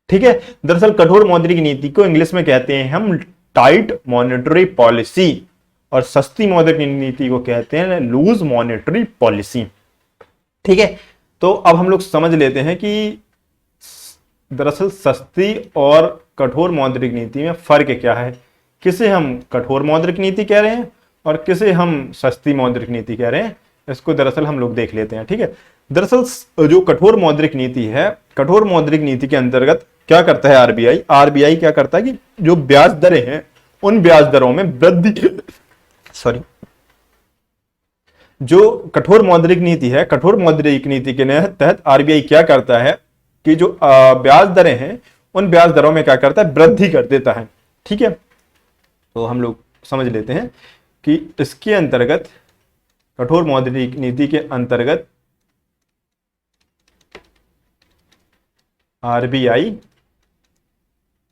ठीक है। दरअसल कठोर मौद्रिक नीति को इंग्लिश में कहते हैं हम टाइट मॉनेटरी पॉलिसी, और सस्ती मौद्रिक नीति को कहते हैं लूज मॉनेटरी पॉलिसी, ठीक है। तो अब हम लोग समझ लेते हैं कि दरअसल सस्ती और कठोर मौद्रिक नीति में फर्क क्या है, किसे हम कठोर मौद्रिक नीति कह रहे हैं और किसे हम सस्ती मौद्रिक नीति कह रहे हैं, इसको दरअसल हम लोग देख लेते हैं, ठीक है। दरअसल जो कठोर मौद्रिक नीति है, कठोर मौद्रिक नीति के अंतर्गत क्या करता है आरबीआई क्या करता है कि जो ब्याज दरें हैं उन ब्याज दरों में वृद्धि जो कठोर मौद्रिक नीति है, कठोर मौद्रिक नीति के तहत आरबीआई क्या करता है कि जो ब्याज दरें हैं उन ब्याज दरों में क्या करता है? वृद्धि कर देता है, ठीक है। तो हम लोग समझ लेते हैं कि इसके अंतर्गत, कठोर मौद्रिक नीति के अंतर्गत आरबीआई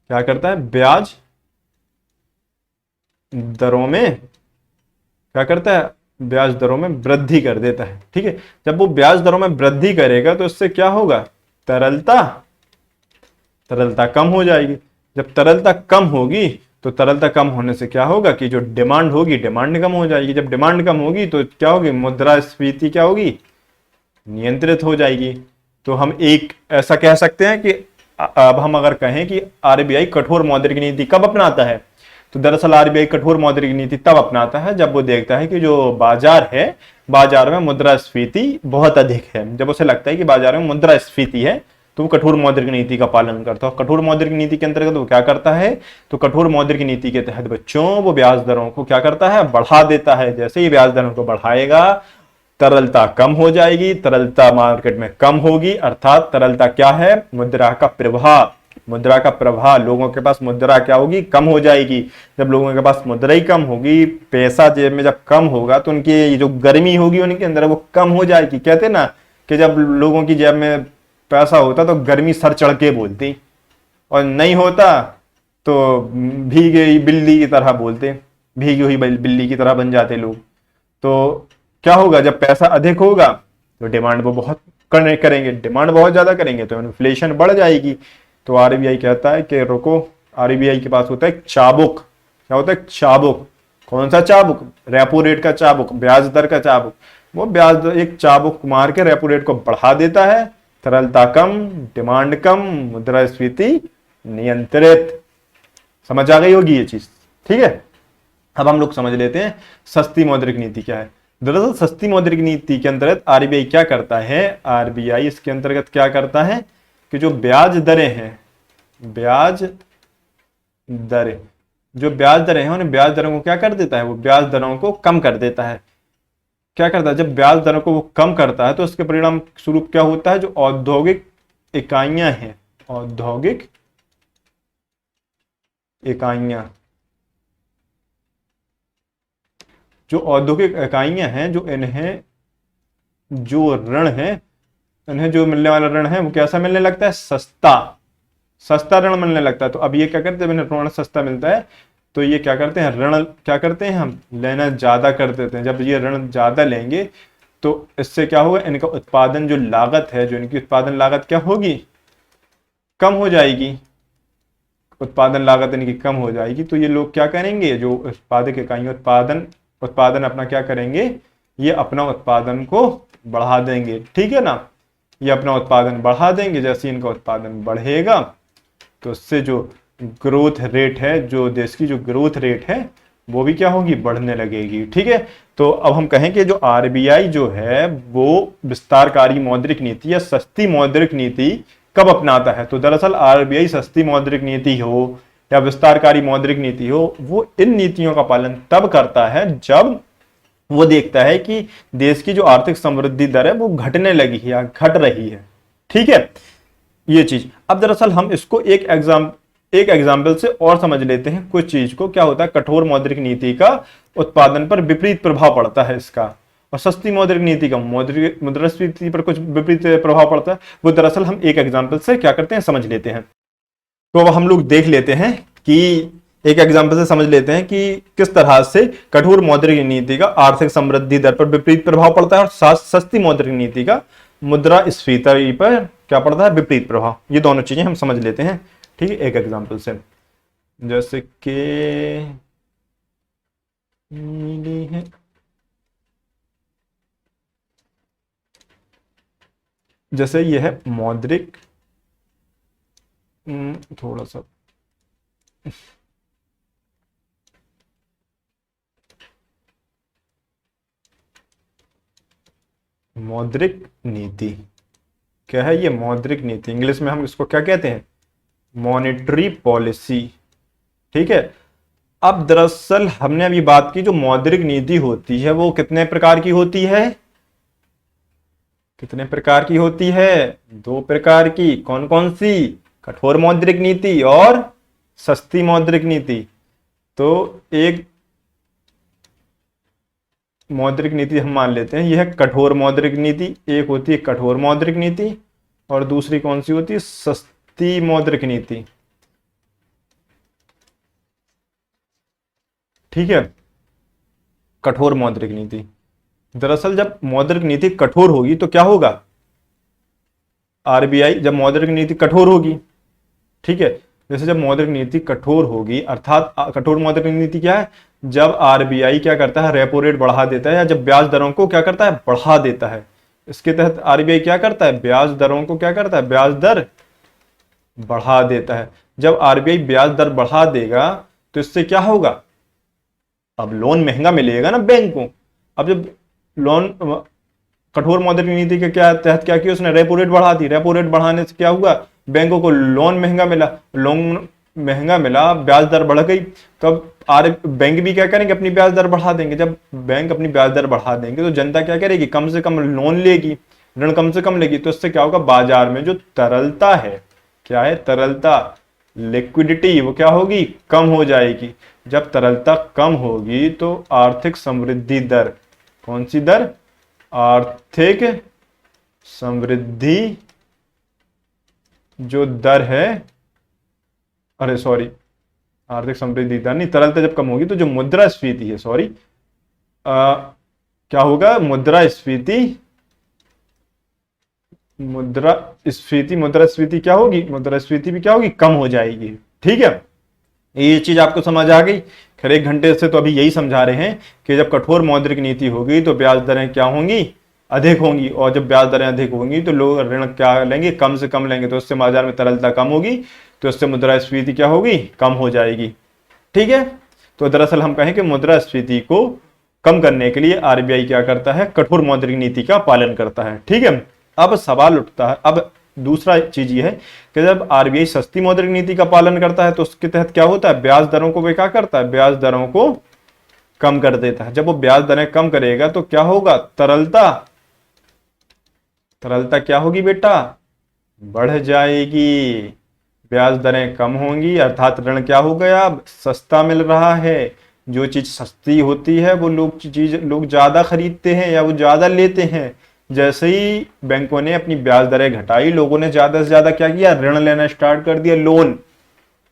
क्या करता है? ब्याज दरों में क्या करता है? ब्याज दरों में वृद्धि कर देता है, ठीक है। जब वो ब्याज दरों में वृद्धि करेगा तो इससे क्या होगा? तरलता कम हो जाएगी। जब तरलता कम होगी तो तरलता कम होने से क्या होगा कि जो डिमांड होगी, डिमांड कम हो जाएगी। जब डिमांड कम होगी तो क्या होगी? मुद्रास्फीति क्या होगी? नियंत्रित हो जाएगी। तो हम एक ऐसा कह सकते हैं कि अब हम अगर कहें कि आरबीआई कठोर मौद्रिक नीति कब अपनाता है, तो दरअसल आरबीआई कठोर मौद्रिक नीति तब अपनाता है जब वो देखता है कि जो बाजार है, बाजार में मुद्रास्फीति बहुत अधिक है। जब उसे लगता है कि बाजार में मुद्रास्फीति है तो वो कठोर मौद्रिक नीति का पालन करता है। कठोर मौद्रिक नीति के अंतर्गत वो क्या करता है? तो कठोर मौद्रिक नीति के तहत बच्चों वो ब्याज दरों को क्या करता है? बढ़ा देता है। जैसे ही ब्याज दरों को बढ़ाएगा तरलता कम हो जाएगी, तरलता मार्केट में कम होगी, अर्थात तरलता क्या है? मुद्रा का प्रवाह। मुद्रा का प्रवाह, लोगों के पास मुद्रा क्या होगी? कम हो जाएगी। जब लोगों के पास मुद्रा ही कम होगी, पैसा जेब में जब कम होगा तो उनकी जो गर्मी होगी उनके अंदर वो कम हो जाएगी। कहते हैं ना कि जब लोगों की जेब में पैसा होता तो गर्मी सर चढ़ के बोलती, और नहीं होता तो भीगी हुई बिल्ली की तरह बोलते, भीगी हुई बिल्ली की तरह बन जाते लोग। तो क्या होगा, जब पैसा अधिक होगा तो डिमांड वो बहुत करेंगे, डिमांड बहुत ज्यादा करेंगे तो इन्फ्लेशन बढ़ जाएगी। तो आरबीआई कहता है कि रुको, आरबीआई के पास होता है चाबुक। क्या होता है? चाबुक। कौन सा चाबुक? रेपो रेट का चाबुक, ब्याज दर का चाबुक। वो ब्याज दर एक चाबुक मार के रेपो रेट को बढ़ा देता है, तरलता कम, डिमांड कम, मुद्रास्फीति नियंत्रित। समझ आ गई होगी ये चीज, ठीक है। अब हम लोग समझ लेते हैं सस्ती मौद्रिक नीति क्या है। दरअसल सस्ती मौद्रिक नीति के अंतर्गत आरबीआई क्या करता है, आरबीआई इसके अंतर्गत क्या करता है कि जो ब्याज दरें हैं, ब्याज दरें, जो ब्याज दरें हैं उन ब्याज दरों को क्या कर देता है, वो ब्याज दरों को कम कर देता है। क्या करता है, जब ब्याज दरों को वो कम करता है तो उसके परिणाम स्वरूप क्या होता है, जो औद्योगिक इकाइयां हैं, औद्योगिक इकाइयां, जो औद्योगिक इकाइयां हैं, जो इन्हें जो ऋण है, इन्हें जो मिलने वाला ऋण है वो कैसा मिलने लगता है, सस्ता, सस्ता ऋण मिलने लगता है। तो अब ये क्या करते हैं, ऋण सस्ता मिलता है तो ये क्या करते हैं, ऋण क्या करते हैं, हम लेना ज्यादा कर देते हैं। जब ये ऋण ज्यादा लेंगे तो इससे क्या होगा, इनका उत्पादन जो लागत है, जो इनकी उत्पादन लागत क्या होगी, कम हो जाएगी, उत्पादन लागत इनकी कम हो जाएगी। तो ये लोग क्या करेंगे, जो उत्पादक इकाइयां उत्पादन अपना क्या करेंगे, ये अपना उत्पादन को बढ़ा देंगे, ठीक है ना। ये अपना उत्पादन बढ़ा देंगे, जैसे इनका उत्पादन बढ़ेगा तो उससे जो ग्रोथ रेट है, जो देश की जो ग्रोथ रेट है वो भी क्या होगी, बढ़ने लगेगी, ठीक है। तो अब हम कहें कि जो आरबीआई जो है वो विस्तारकारी मौद्रिक नीति या सस्ती मौद्रिक नीति कब अपनाता है। तो दरअसल आरबीआई सस्ती मौद्रिक नीति हो या विस्तारकारी मौद्रिक नीति हो, वो इन नीतियों का पालन तब करता है जब वो देखता है कि देश की जो आर्थिक समृद्धि दर है वो घटने लगी है या घट रही है, ठीक है, ये चीज। अब दरअसल हम इसको एक एग्जाम्पल से और समझ लेते हैं कुछ चीज को। क्या होता है, कठोर मौद्रिक नीति का उत्पादन पर विपरीत प्रभाव पड़ता है इसका, और सस्ती मौद्रिक नीति का मुद्रास्फीति पर कुछ विपरीत प्रभाव पड़ता है। वो दरअसल हम एक एग्जाम्पल से क्या करते हैं, समझ लेते हैं। तो अब हम लोग देख लेते हैं कि एक एग्जाम्पल से समझ लेते हैं कि किस तरह से कठोर मौद्रिक नीति का आर्थिक समृद्धि दर पर विपरीत प्रभाव पड़ता है और सस्ती मौद्रिक नीति का मुद्रास्फीति पर क्या पड़ता है, विपरीत प्रभाव। ये दोनों चीजें हम समझ लेते हैं, ठीक है, एक एग्जाम्पल से। जैसे कि मिली है, जैसे ये है मौद्रिक, थोड़ा सा मौद्रिक नीति क्या है, ये मौद्रिक नीति, इंग्लिश में हम इसको क्या कहते हैं, मॉनेटरी पॉलिसी, ठीक है। अब दरअसल हमने अभी बात की, जो मौद्रिक नीति होती है वो कितने प्रकार की होती है, कितने प्रकार की होती है, दो प्रकार की। कौन कौन सी, कठोर मौद्रिक नीति और सस्ती मौद्रिक नीति। तो एक मौद्रिक नीति हम मान लेते हैं यह है कठोर मौद्रिक नीति, एक होती है कठोर मौद्रिक नीति और दूसरी कौन सी होती है, सस्ती मौद्रिक नीति, ठीक है। कठोर मौद्रिक नीति, दरअसल जब मौद्रिक नीति कठोर होगी तो क्या होगा, आरबीआई जब मौद्रिक नीति कठोर होगी, ठीक है, जैसे जब मौद्रिक नीति कठोर होगी, अर्थात कठोर मौद्रिक नीति क्या है, जब आरबीआई क्या करता है, रेपो रेट बढ़ा देता है या जब ब्याज दरों को क्या करता है, बढ़ा देता है। इसके तहत आरबीआई क्या करता है, ब्याज दरों को क्या करता है, ब्याज दर बढ़ा देता है। जब आरबीआई ब्याज दर बढ़ा देगा तो इससे क्या होगा, अब लोन महंगा मिलेगा ना बैंक को। अब जब लोन, कठोर मौद्रिक नीति के क्या तहत क्या किया उसने, रेपो रेट बढ़ा दी, रेपो रेट बढ़ाने से क्या हुआ, बैंकों को लोन महंगा मिला, लोन महंगा मिला, ब्याज दर बढ़ गई। तो अब बैंक भी क्या करेंगे, अपनी ब्याज दर बढ़ा देंगे। जब बैंक अपनी ब्याज दर बढ़ा देंगे तो जनता क्या करेगी, कम से कम लोन लेगी, ऋण कम से कम लेगी। तो इससे क्या होगा, बाजार में जो तरलता है, क्या है, तरलता, लिक्विडिटी, वो क्या होगी, कम हो जाएगी। जब तरलता कम होगी तो आर्थिक समृद्धि दर, कौन सी दर, आर्थिक समृद्धि जो दर है, अरे सॉरी, आर्थिक समृद्धि दर नहीं, तरलता जब कम होगी तो जो मुद्रास्फीति है, सॉरी, क्या होगा, मुद्रास्फीति, मुद्रास्फीति क्या होगी, मुद्रास्फीति भी क्या होगी, कम हो जाएगी। ठीक है, ये चीज आपको समझ आ गई। खैर 1 घंटे से तो अभी यही समझा रहे हैं कि जब कठोर मौद्रिक नीति होगी तो ब्याज दरें क्या होंगी, अधिक होंगी, और जब ब्याज दरें अधिक होंगी तो लोग ऋण क्या लेंगे, कम से कम लेंगे, तो उससे बाजार में तरलता कम होगी, तो इससे मुद्रास्फीति क्या होगी, कम हो जाएगी। ठीक है, तो दरअसल हम कहें कि मुद्रास्फीति को कम करने के लिए आरबीआई क्या करता है, कठोर मौद्रिक नीति का पालन करता है। ठीक है, अब सवाल उठता है, अब दूसरा चीज ये है कि जब आरबीआई सस्ती मौद्रिक नीति का पालन करता है तो उसके तहत क्या होता है, ब्याज दरों को वे क्या करता है, ब्याज दरों को कम कर देता है। जब वो ब्याज दरें कम करेगा तो क्या होगा, तरलता क्या होगी बेटा, बढ़ जाएगी, ब्याज दरें कम होंगी, अर्थात ऋण क्या हो गया, अब सस्ता मिल रहा है। जो चीज सस्ती होती है वो लोग ज्यादा खरीदते हैं या वो ज्यादा लेते हैं। जैसे ही बैंकों ने अपनी ब्याज दरें घटाई, लोगों ने ज्यादा से ज्यादा क्या किया, ऋण लेना स्टार्ट कर दिया, लोन।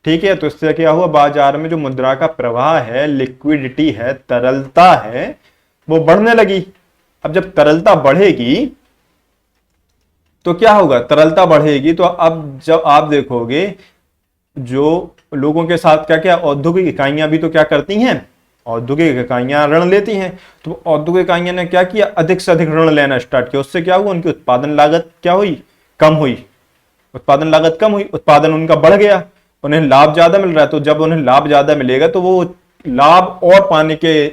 ठीक है, तो इससे क्या हुआ, बाजार में जो मुद्रा का प्रवाह है, लिक्विडिटी है, तरलता है, वो बढ़ने लगी। अब जब तरलता बढ़ेगी तो क्या होगा, तरलता बढ़ेगी तो अब जब आप देखोगे जो लोगों के साथ क्या क्या, औद्योगिक इकाइयां भी तो क्या करती हैं, औद्योगिक इकाइयां ऋण लेती हैं। तो औद्योगिक इकाइयां ने क्या किया, अधिक से अधिक ऋण लेना स्टार्ट किया। उससे क्या हुआ, उनकी उत्पादन लागत क्या हुई, कम हुई, उत्पादन लागत कम हुई, उत्पादन उनका बढ़ गया, उन्हें लाभ ज्यादा मिल रहा है। तो जब उन्हें लाभ ज्यादा मिलेगा तो वो लाभ और पाने के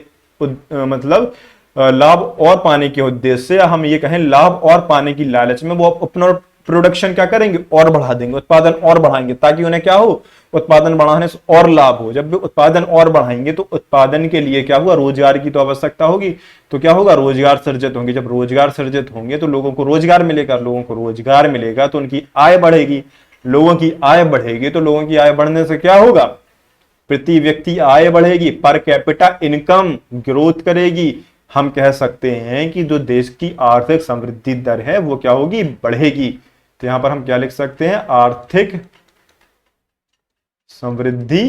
मतलब लाभ और पाने के उद्देश्य से, हम ये कहें लाभ और पाने की लालच में, वो अपना प्रोडक्शन क्या करेंगे, और बढ़ा देंगे, उत्पादन और बढ़ाएंगे, ताकि उन्हें क्या हो, उत्पादन बढ़ाने से और लाभ हो। जब भी उत्पादन और बढ़ाएंगे तो उत्पादन के लिए क्या हुआ, रोजगार की तो आवश्यकता होगी, तो क्या होगा, रोजगार सृजित होंगे। जब रोजगार सृजित होंगे तो लोगों को रोजगार मिलेगा, लोगों को रोजगार मिलेगा तो उनकी आय बढ़ेगी, लोगों की आय बढ़ेगी तो लोगों की आय बढ़ने से क्या होगा, प्रति व्यक्ति आय बढ़ेगी, पर कैपिटा इनकम ग्रोथ करेगी। हम कह सकते हैं कि जो देश की आर्थिक समृद्धि दर है वो क्या होगी, बढ़ेगी। तो यहां पर हम क्या लिख सकते हैं, आर्थिक समृद्धि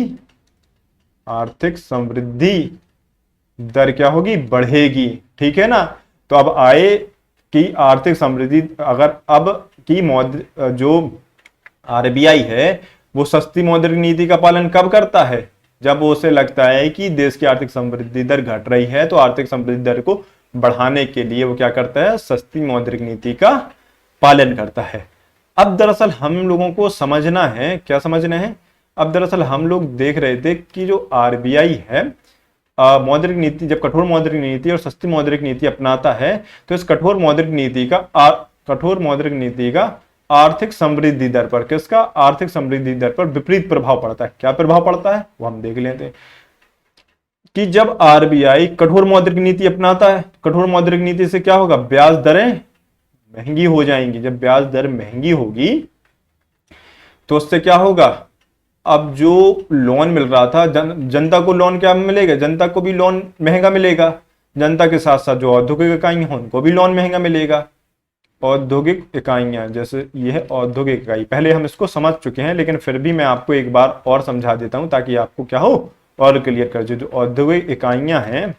दर क्या होगी, बढ़ेगी। ठीक है ना, तो अब आय की आर्थिक समृद्धि, अगर अब की जो आरबीआई है वो सस्ती मौद्रिक नीति का पालन कब करता है, जब उसे लगता है कि देश की आर्थिक समृद्धि दर घट रही है, तो आर्थिक समृद्धि दर को बढ़ाने के लिए वो क्या करता है, सस्ती मौद्रिक नीति का पालन करता है। अब दरअसल हम लोगों को समझना है, क्या समझना है, अब दरअसल हम लोग देख रहे थे कि जो आरबीआई है मौद्रिक नीति, जब कठोर मौद्रिक नीति और सस्ती मौद्रिक नीति अपनाता है तो इस कठोर मौद्रिक नीति का आर्थिक समृद्धि दर पर, किसका, आर्थिक समृद्धि दर पर विपरीत प्रभाव पड़ता है। क्या प्रभाव पड़ता है वो हम देख लेते हैं कि जब आरबीआई कठोर मौद्रिक नीति अपनाता है, कठोर मौद्रिक नीति से क्या होगा, ब्याज दरें महंगी हो जाएंगी। जब ब्याज दर महंगी होगी तो उससे क्या होगा, अब जो लोन मिल रहा था जनता को, लोन क्या मिलेगा, जनता को भी लोन महंगा मिलेगा। जनता के साथ साथ जो औद्योगिक इकाइयां हैं उनको भी लोन महंगा मिलेगा। औद्योगिक इकाइयां, जैसे ये है औद्योगिक इकाई, पहले हम इसको समझ चुके हैं लेकिन फिर भी मैं आपको एक बार और समझा देता हूं ताकि आपको क्या हो, और क्लियर कर। जो औद्योगिक इकाइयां हैं,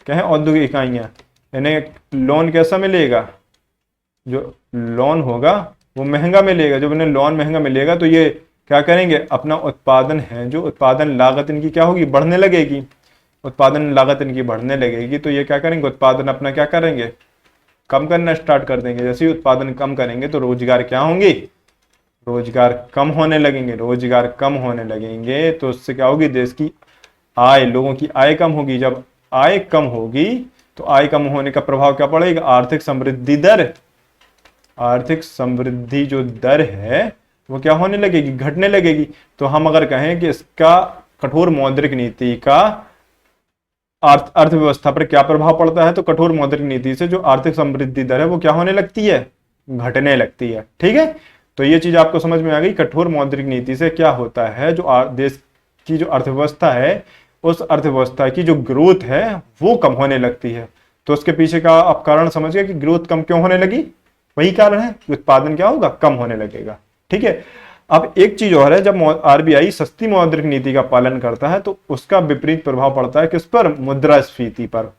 क्या है, औद्योगिक इकाइयां, इन्हें लोन कैसा मिलेगा, जो लोन होगा वो महंगा मिलेगा। जब इन्हें लोन महंगा मिलेगा तो ये क्या करेंगे, अपना उत्पादन है, जो उत्पादन लागत इनकी क्या होगी, बढ़ने लगेगी। उत्पादन लागत इनकी बढ़ने लगेगी तो ये क्या करेंगे, उत्पादन अपना क्या करेंगे, कम करना स्टार्ट कर देंगे। जैसे ही उत्पादन कम करेंगे तो रोजगार क्या होंगे, रोजगार कम होने लगेंगे। रोजगार कम होने लगेंगे तो उससे क्या होगी, देश की आय, लोगों की आय कम होगी। जब आय कम होगी तो आय कम होने का प्रभाव क्या पड़ेगा, आर्थिक समृद्धि दर, आर्थिक समृद्धि जो दर है वो क्या होने लगेगी, घटने लगेगी। तो हम अगर कहें कि इसका कठोर मौद्रिक नीति का अर्थव्यवस्था पर क्या प्रभाव पड़ता है, तो कठोर मौद्रिक नीति से जो आर्थिक समृद्धि दर है वो क्या होने लगती है, घटने लगती है। ठीक है, तो ये चीज आपको समझ में आ गई। कठोर मौद्रिक नीति से क्या होता है, जो देश की जो अर्थव्यवस्था है उस अर्थव्यवस्था की जो ग्रोथ है वो कम होने लगती है। तो उसके पीछे का आप कारण समझ गए कि ग्रोथ कम क्यों होने लगी, वही कारण है कि उत्पादन क्या होगा, कम होने लगेगा। ठीक है। अब एक चीज और है, जब आरबीआई सस्ती मौद्रिक नीति का पालन करता है तो उसका विपरीत प्रभाव पड़ता है किस पर? मुद्रास्फीति पर।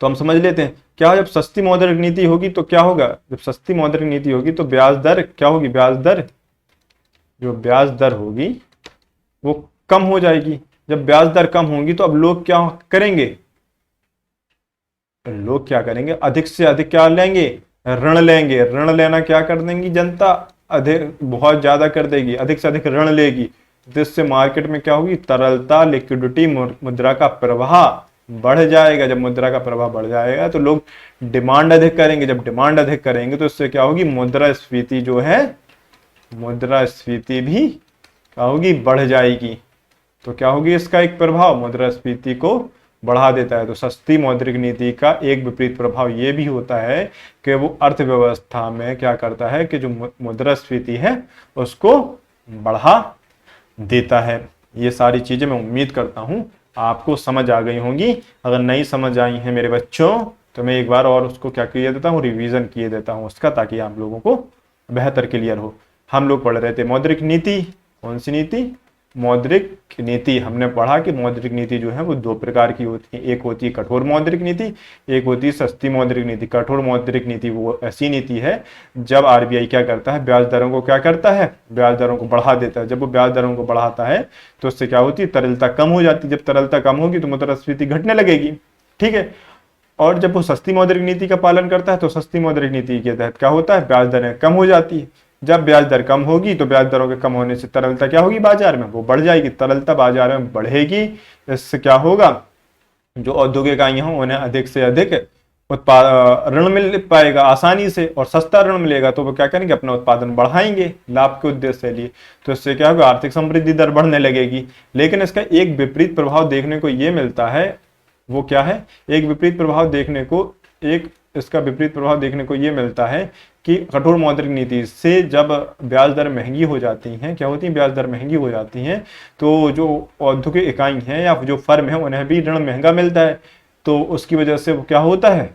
तो हम समझ लेते हैं क्या, जब सस्ती मौद्रिक नीति होगी तो क्या होगा? जब सस्ती मौद्रिक नीति होगी तो ब्याज दर क्या होगी? ब्याज दर, जो ब्याज दर होगी वो कम हो जाएगी। जब ब्याज दर कम होगी तो अब लोग क्या करेंगे? लोग क्या करेंगे? अधिक से अधिक क्या लेंगे? ऋण लेंगे। ऋण लेना क्या कर देंगी जनता? अधिक, बहुत ज्यादा कर देगी, अधिक से अधिक ऋण लेगी, जिससे मार्केट में क्या होगी? तरलता, लिक्विडिटी, मुद्रा का प्रवाह बढ़ जाएगा। जब मुद्रा का प्रवाह बढ़ जाएगा तो लोग डिमांड अधिक करेंगे। जब डिमांड अधिक करेंगे तो इससे क्या होगी? मुद्रास्फीति जो है, मुद्रास्फीति भी क्या होगी? बढ़ जाएगी। तो क्या होगी इसका एक प्रभाव? मुद्रास्फीति को बढ़ा देता है। तो सस्ती मौद्रिक नीति का एक विपरीत प्रभाव ये भी होता है कि वो अर्थव्यवस्था में क्या करता है कि जो मुद्रास्फीति है उसको बढ़ा देता है। ये सारी चीजें मैं उम्मीद करता हूं आपको समझ आ गई होंगी। अगर नहीं समझ आई हैं मेरे बच्चों तो मैं एक बार और उसको क्या किए देता हूँ? रिवीजन किए देता हूँ उसका, ताकि आप लोगों को बेहतर क्लियर हो। हम लोग पढ़ रहे थे मौद्रिक नीति। कौन सी नीति? मौद्रिक नीति। हमने पढ़ा कि मौद्रिक नीति जो है वो दो प्रकार की होती है। एक होती है कठोर मौद्रिक नीति, एक होती है सस्ती मौद्रिक नीति। कठोर मौद्रिक नीति वो ऐसी नीति है जब आरबीआई क्या करता है? ब्याज दरों को क्या करता है? ब्याज दरों को बढ़ा देता है। जब वो ब्याज दरों को बढ़ाता है तो उससे क्या होती है? तरलता कम हो जाती है। जब तरलता कम होगी तो मुद्रास्फीति घटने लगेगी। ठीक है। और जब वो सस्ती मौद्रिक नीति का पालन करता है तो सस्ती मौद्रिक नीति के तहत क्या होता है? ब्याज दरें कम हो जाती है। जब ब्याज दर कम होगी तो ब्याज दरों के कम होने से तरलता क्या होगी? बाजार में वो बढ़ जाएगी। तरलता बाजार में बढ़ेगी। इससे क्या होगा? जो औद्योगिक इकाइयां हों उन्हें अधिक से अधिक ऋण मिल पाएगा आसानी से, और सस्ता ऋण मिलेगा तो वो क्या करेंगे? अपना उत्पादन बढ़ाएंगे लाभ के उद्देश्य से लिए। तो इससे क्या होगा? आर्थिक समृद्धि दर बढ़ने लगेगी। लेकिन इसका एक विपरीत प्रभाव देखने को ये मिलता है। वो क्या है? एक विपरीत प्रभाव देखने को इसका विपरीत प्रभाव देखने को ये मिलता है कि कठोर मौद्रिक नीति से जब ब्याज दर महंगी हो जाती हैं, क्या होती है? ब्याज दर महंगी हो जाती हैं तो जो औद्योगिक इकाई हैं या जो फर्म है उन्हें भी ऋण महंगा मिलता है। तो उसकी वजह से वो क्या होता है?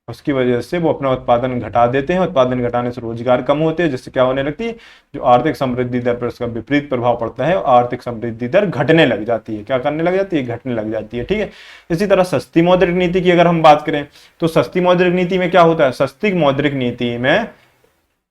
उसकी वजह से वो अपना उत्पादन घटा देते हैं। उत्पादन घटाने से रोजगार कम होते हैं, जिससे क्या होने लगती है? जो आर्थिक समृद्धि दर पर उसका विपरीत प्रभाव पड़ता है और आर्थिक समृद्धि दर घटने लग जाती है। क्या करने लग जाती है? घटने लग जाती है। ठीक है। इसी तरह सस्ती मौद्रिक नीति की अगर हम बात करें तो सस्ती मौद्रिक नीति में क्या होता है? सस्ती मौद्रिक नीति में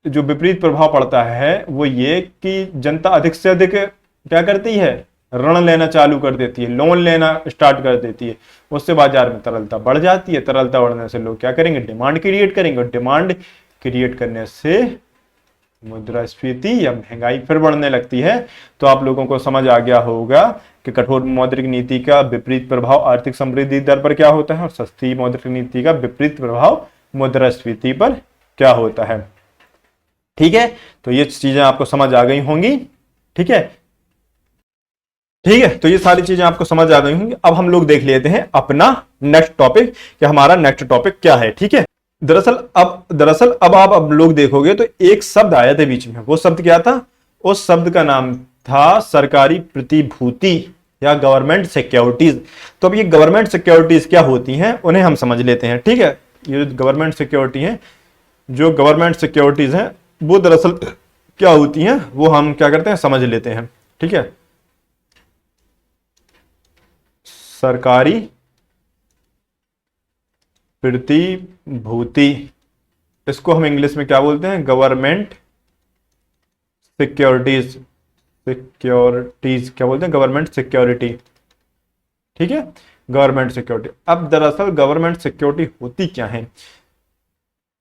जो विपरीत प्रभाव पड़ता है वो ये कि जनता अधिक से अधिक क्या करती है? ऋण लेना चालू कर देती है, लोन लेना स्टार्ट कर देती है। उससे बाजार में तरलता बढ़ जाती है। तरलता बढ़ने से लोग क्या करेंगे? डिमांड क्रिएट करेंगे, और डिमांड क्रिएट करने से मुद्रास्फीति या महंगाई फिर बढ़ने लगती है। तो आप लोगों को समझ आ गया होगा कि कठोर मौद्रिक नीति का विपरीत प्रभाव आर्थिक समृद्धि दर पर क्या होता है, और सस्ती मौद्रिक नीति का विपरीत प्रभाव मुद्रास्फीति पर क्या होता है। ठीक है। तो ये चीजें आपको समझ आ गई होंगी। ठीक है। ठीक है। तो ये सारी चीजें आपको समझ आ गई होंगी। अब हम लोग देख लेते हैं अपना नेक्स्ट टॉपिक कि हमारा नेक्स्ट टॉपिक क्या है। ठीक है। दरअसल अब आप लोग देखोगे तो एक शब्द आया था बीच में। वो शब्द क्या था? उस शब्द का नाम था सरकारी प्रतिभूति या गवर्नमेंट सिक्योरिटीज। तो अब ये गवर्नमेंट सिक्योरिटीज क्या होती हैं उन्हें हम समझ लेते हैं। ठीक है। ये गवर्नमेंट सिक्योरिटी है, जो गवर्नमेंट सिक्योरिटीज हैं वो दरअसल क्या होती हैं वो हम क्या करते हैं? समझ लेते हैं। ठीक है। सरकारी प्रतिभूति, इसको हम इंग्लिश में क्या बोलते हैं? Government securities. सिक्योरिटीज क्या बोलते हैं? Government security. ठीक है। Government security. अब दरअसल गवर्नमेंट सिक्योरिटी होती क्या है?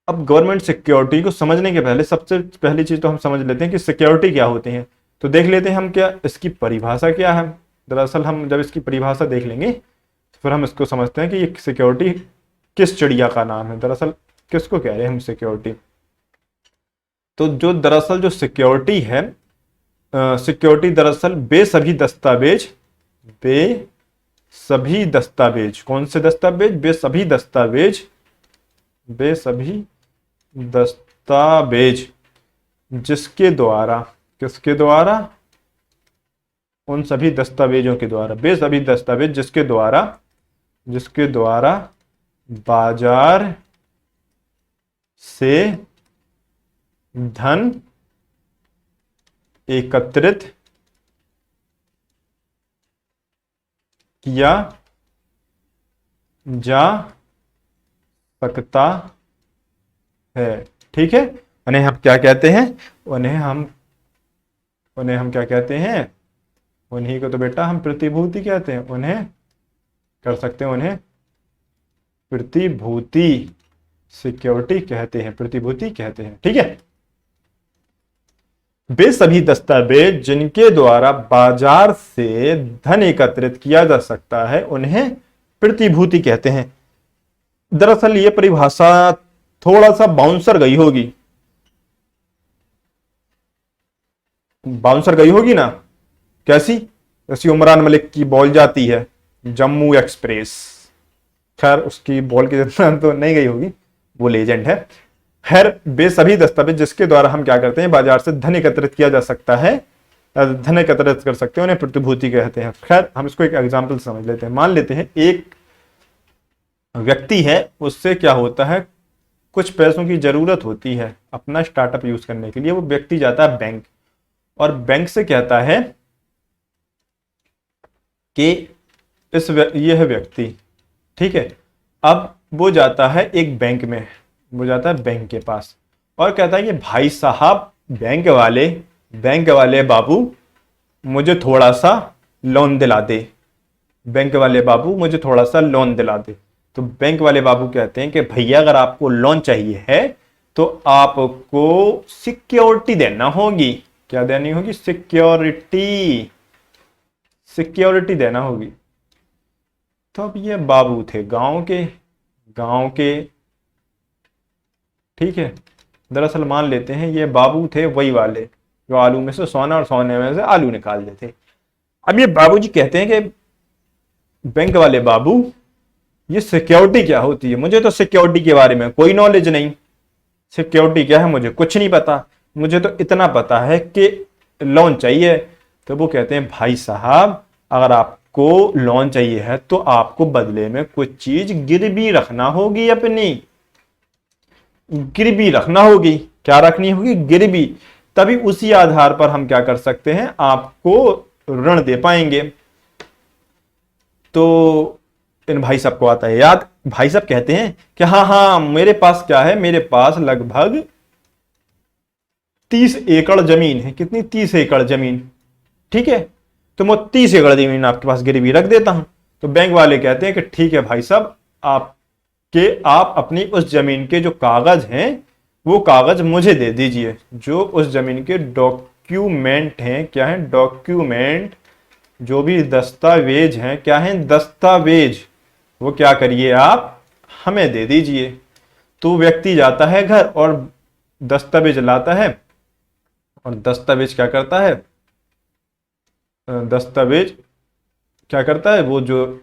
अब गवर्नमेंट सिक्योरिटी को समझने के पहले सबसे पहली चीज तो हम समझ लेते हैं कि सिक्योरिटी क्या होती है। तो देख लेते हैं हम क्या इसकी परिभाषा क्या है। दरअसल हम जब इसकी परिभाषा देख लेंगे तो फिर हम इसको समझते हैं कि ये सिक्योरिटी किस चिड़िया का नाम है। दरअसल किसको कह रहे हैं हम सिक्योरिटी? तो जो दरअसल जो सिक्योरिटी है, सिक्योरिटी दरअसल बेसभी दस्तावेज, कौन से दस्तावेज? बेसभी दस्तावेज जिसके द्वारा, किसके द्वारा? उन सभी दस्तावेजों के द्वारा, बेसभी दस्तावेज जिसके द्वारा बाजार से धन एकत्रित किया जा सकता है। ठीक है, उन्हें हम क्या कहते हैं? उन्हें हम क्या कहते हैं? उन्हीं को तो बेटा हम प्रतिभूति कहते हैं। उन्हें कर सकते हैं, उन्हें प्रतिभूति सिक्योरिटी कहते हैं, प्रतिभूति कहते हैं। ठीक है, वे सभी दस्तावेज जिनके द्वारा बाजार से धन एकत्रित किया जा सकता है उन्हें प्रतिभूति कहते हैं। दरअसल ये परिभाषा थोड़ा सा बाउंसर गई होगी, बाउंसर गई होगी ना। कैसी? जैसी उमरान मलिक की बॉल जाती है जम्मू एक्सप्रेस। खैर उसकी बॉल की जितना तो नहीं गई होगी, वो लेजेंड है। खैर वे सभी दस्तावेज जिसके द्वारा हम क्या करते हैं, बाजार से धन एकत्रित किया जा सकता है, धन एकत्रित कर सकते हैं, उन्हें प्रतिभूति कहते हैं। खैर हम इसको एक एग्जाम्पल समझ लेते हैं। मान लेते हैं एक व्यक्ति है, उससे क्या होता है, कुछ पैसों की जरूरत होती है अपना स्टार्टअप यूज करने के लिए। वो व्यक्ति जाता है बैंक और बैंक से कहता है कि यह व्यक्ति, ठीक है, अब वो जाता है एक बैंक में, वो जाता है बैंक के पास और कहता है कि भाई साहब बैंक वाले बाबू मुझे थोड़ा सा लोन दिला दे, बैंक वाले बाबू मुझे थोड़ा सा लोन दिला दे। तो बैंक वाले बाबू कहते हैं कि भैया अगर आपको लोन चाहिए है तो आपको सिक्योरिटी देना होगी। क्या देनी होगी? सिक्योरिटी देना होगी। तो अब ये बाबू थे गांव के, ठीक है। दरअसल मान लेते हैं ये बाबू थे वही वाले जो आलू में से सोना और सोने में से आलू निकाल देते। अब ये बाबूजी कहते हैं कि बैंक वाले बाबू ये सिक्योरिटी क्या होती है? मुझे तो सिक्योरिटी के बारे में कोई नॉलेज नहीं, सिक्योरिटी क्या है मुझे कुछ नहीं पता, मुझे तो इतना पता है कि लोन चाहिए। तो वो कहते हैं भाई साहब अगर आपको लोन चाहिए है तो आपको बदले में कुछ चीज गिरवी रखना होगी, अपनी गिरवी रखना होगी। क्या रखनी होगी? गिरवी। तभी उसी आधार पर हम क्या कर सकते हैं, आपको ऋण दे पाएंगे। तो इन भाई साहब को आता है याद। भाई साहब कहते हैं कि हाँ मेरे पास क्या है, मेरे पास लगभग 30 एकड़ जमीन है। कितनी? 30 एकड़ जमीन। ठीक है, तो मैं 30 एकड़ जमीन आपके पास गिरवी रख देता हूं। तो बैंक वाले कहते हैं कि ठीक है भाई साहब, आप अपनी उस जमीन के जो कागज हैं वो कागज मुझे दे दीजिए, जो उस जमीन के डॉक्यूमेंट हैं। क्या है? डॉक्यूमेंट। जो भी दस्तावेज हैं, क्या है? दस्तावेज। वो क्या करिए, आप हमें दे दीजिए। तो व्यक्ति जाता है घर और दस्तावेज लाता है और दस्तावेज क्या करता है, दस्तावेज क्या करता है, वो जो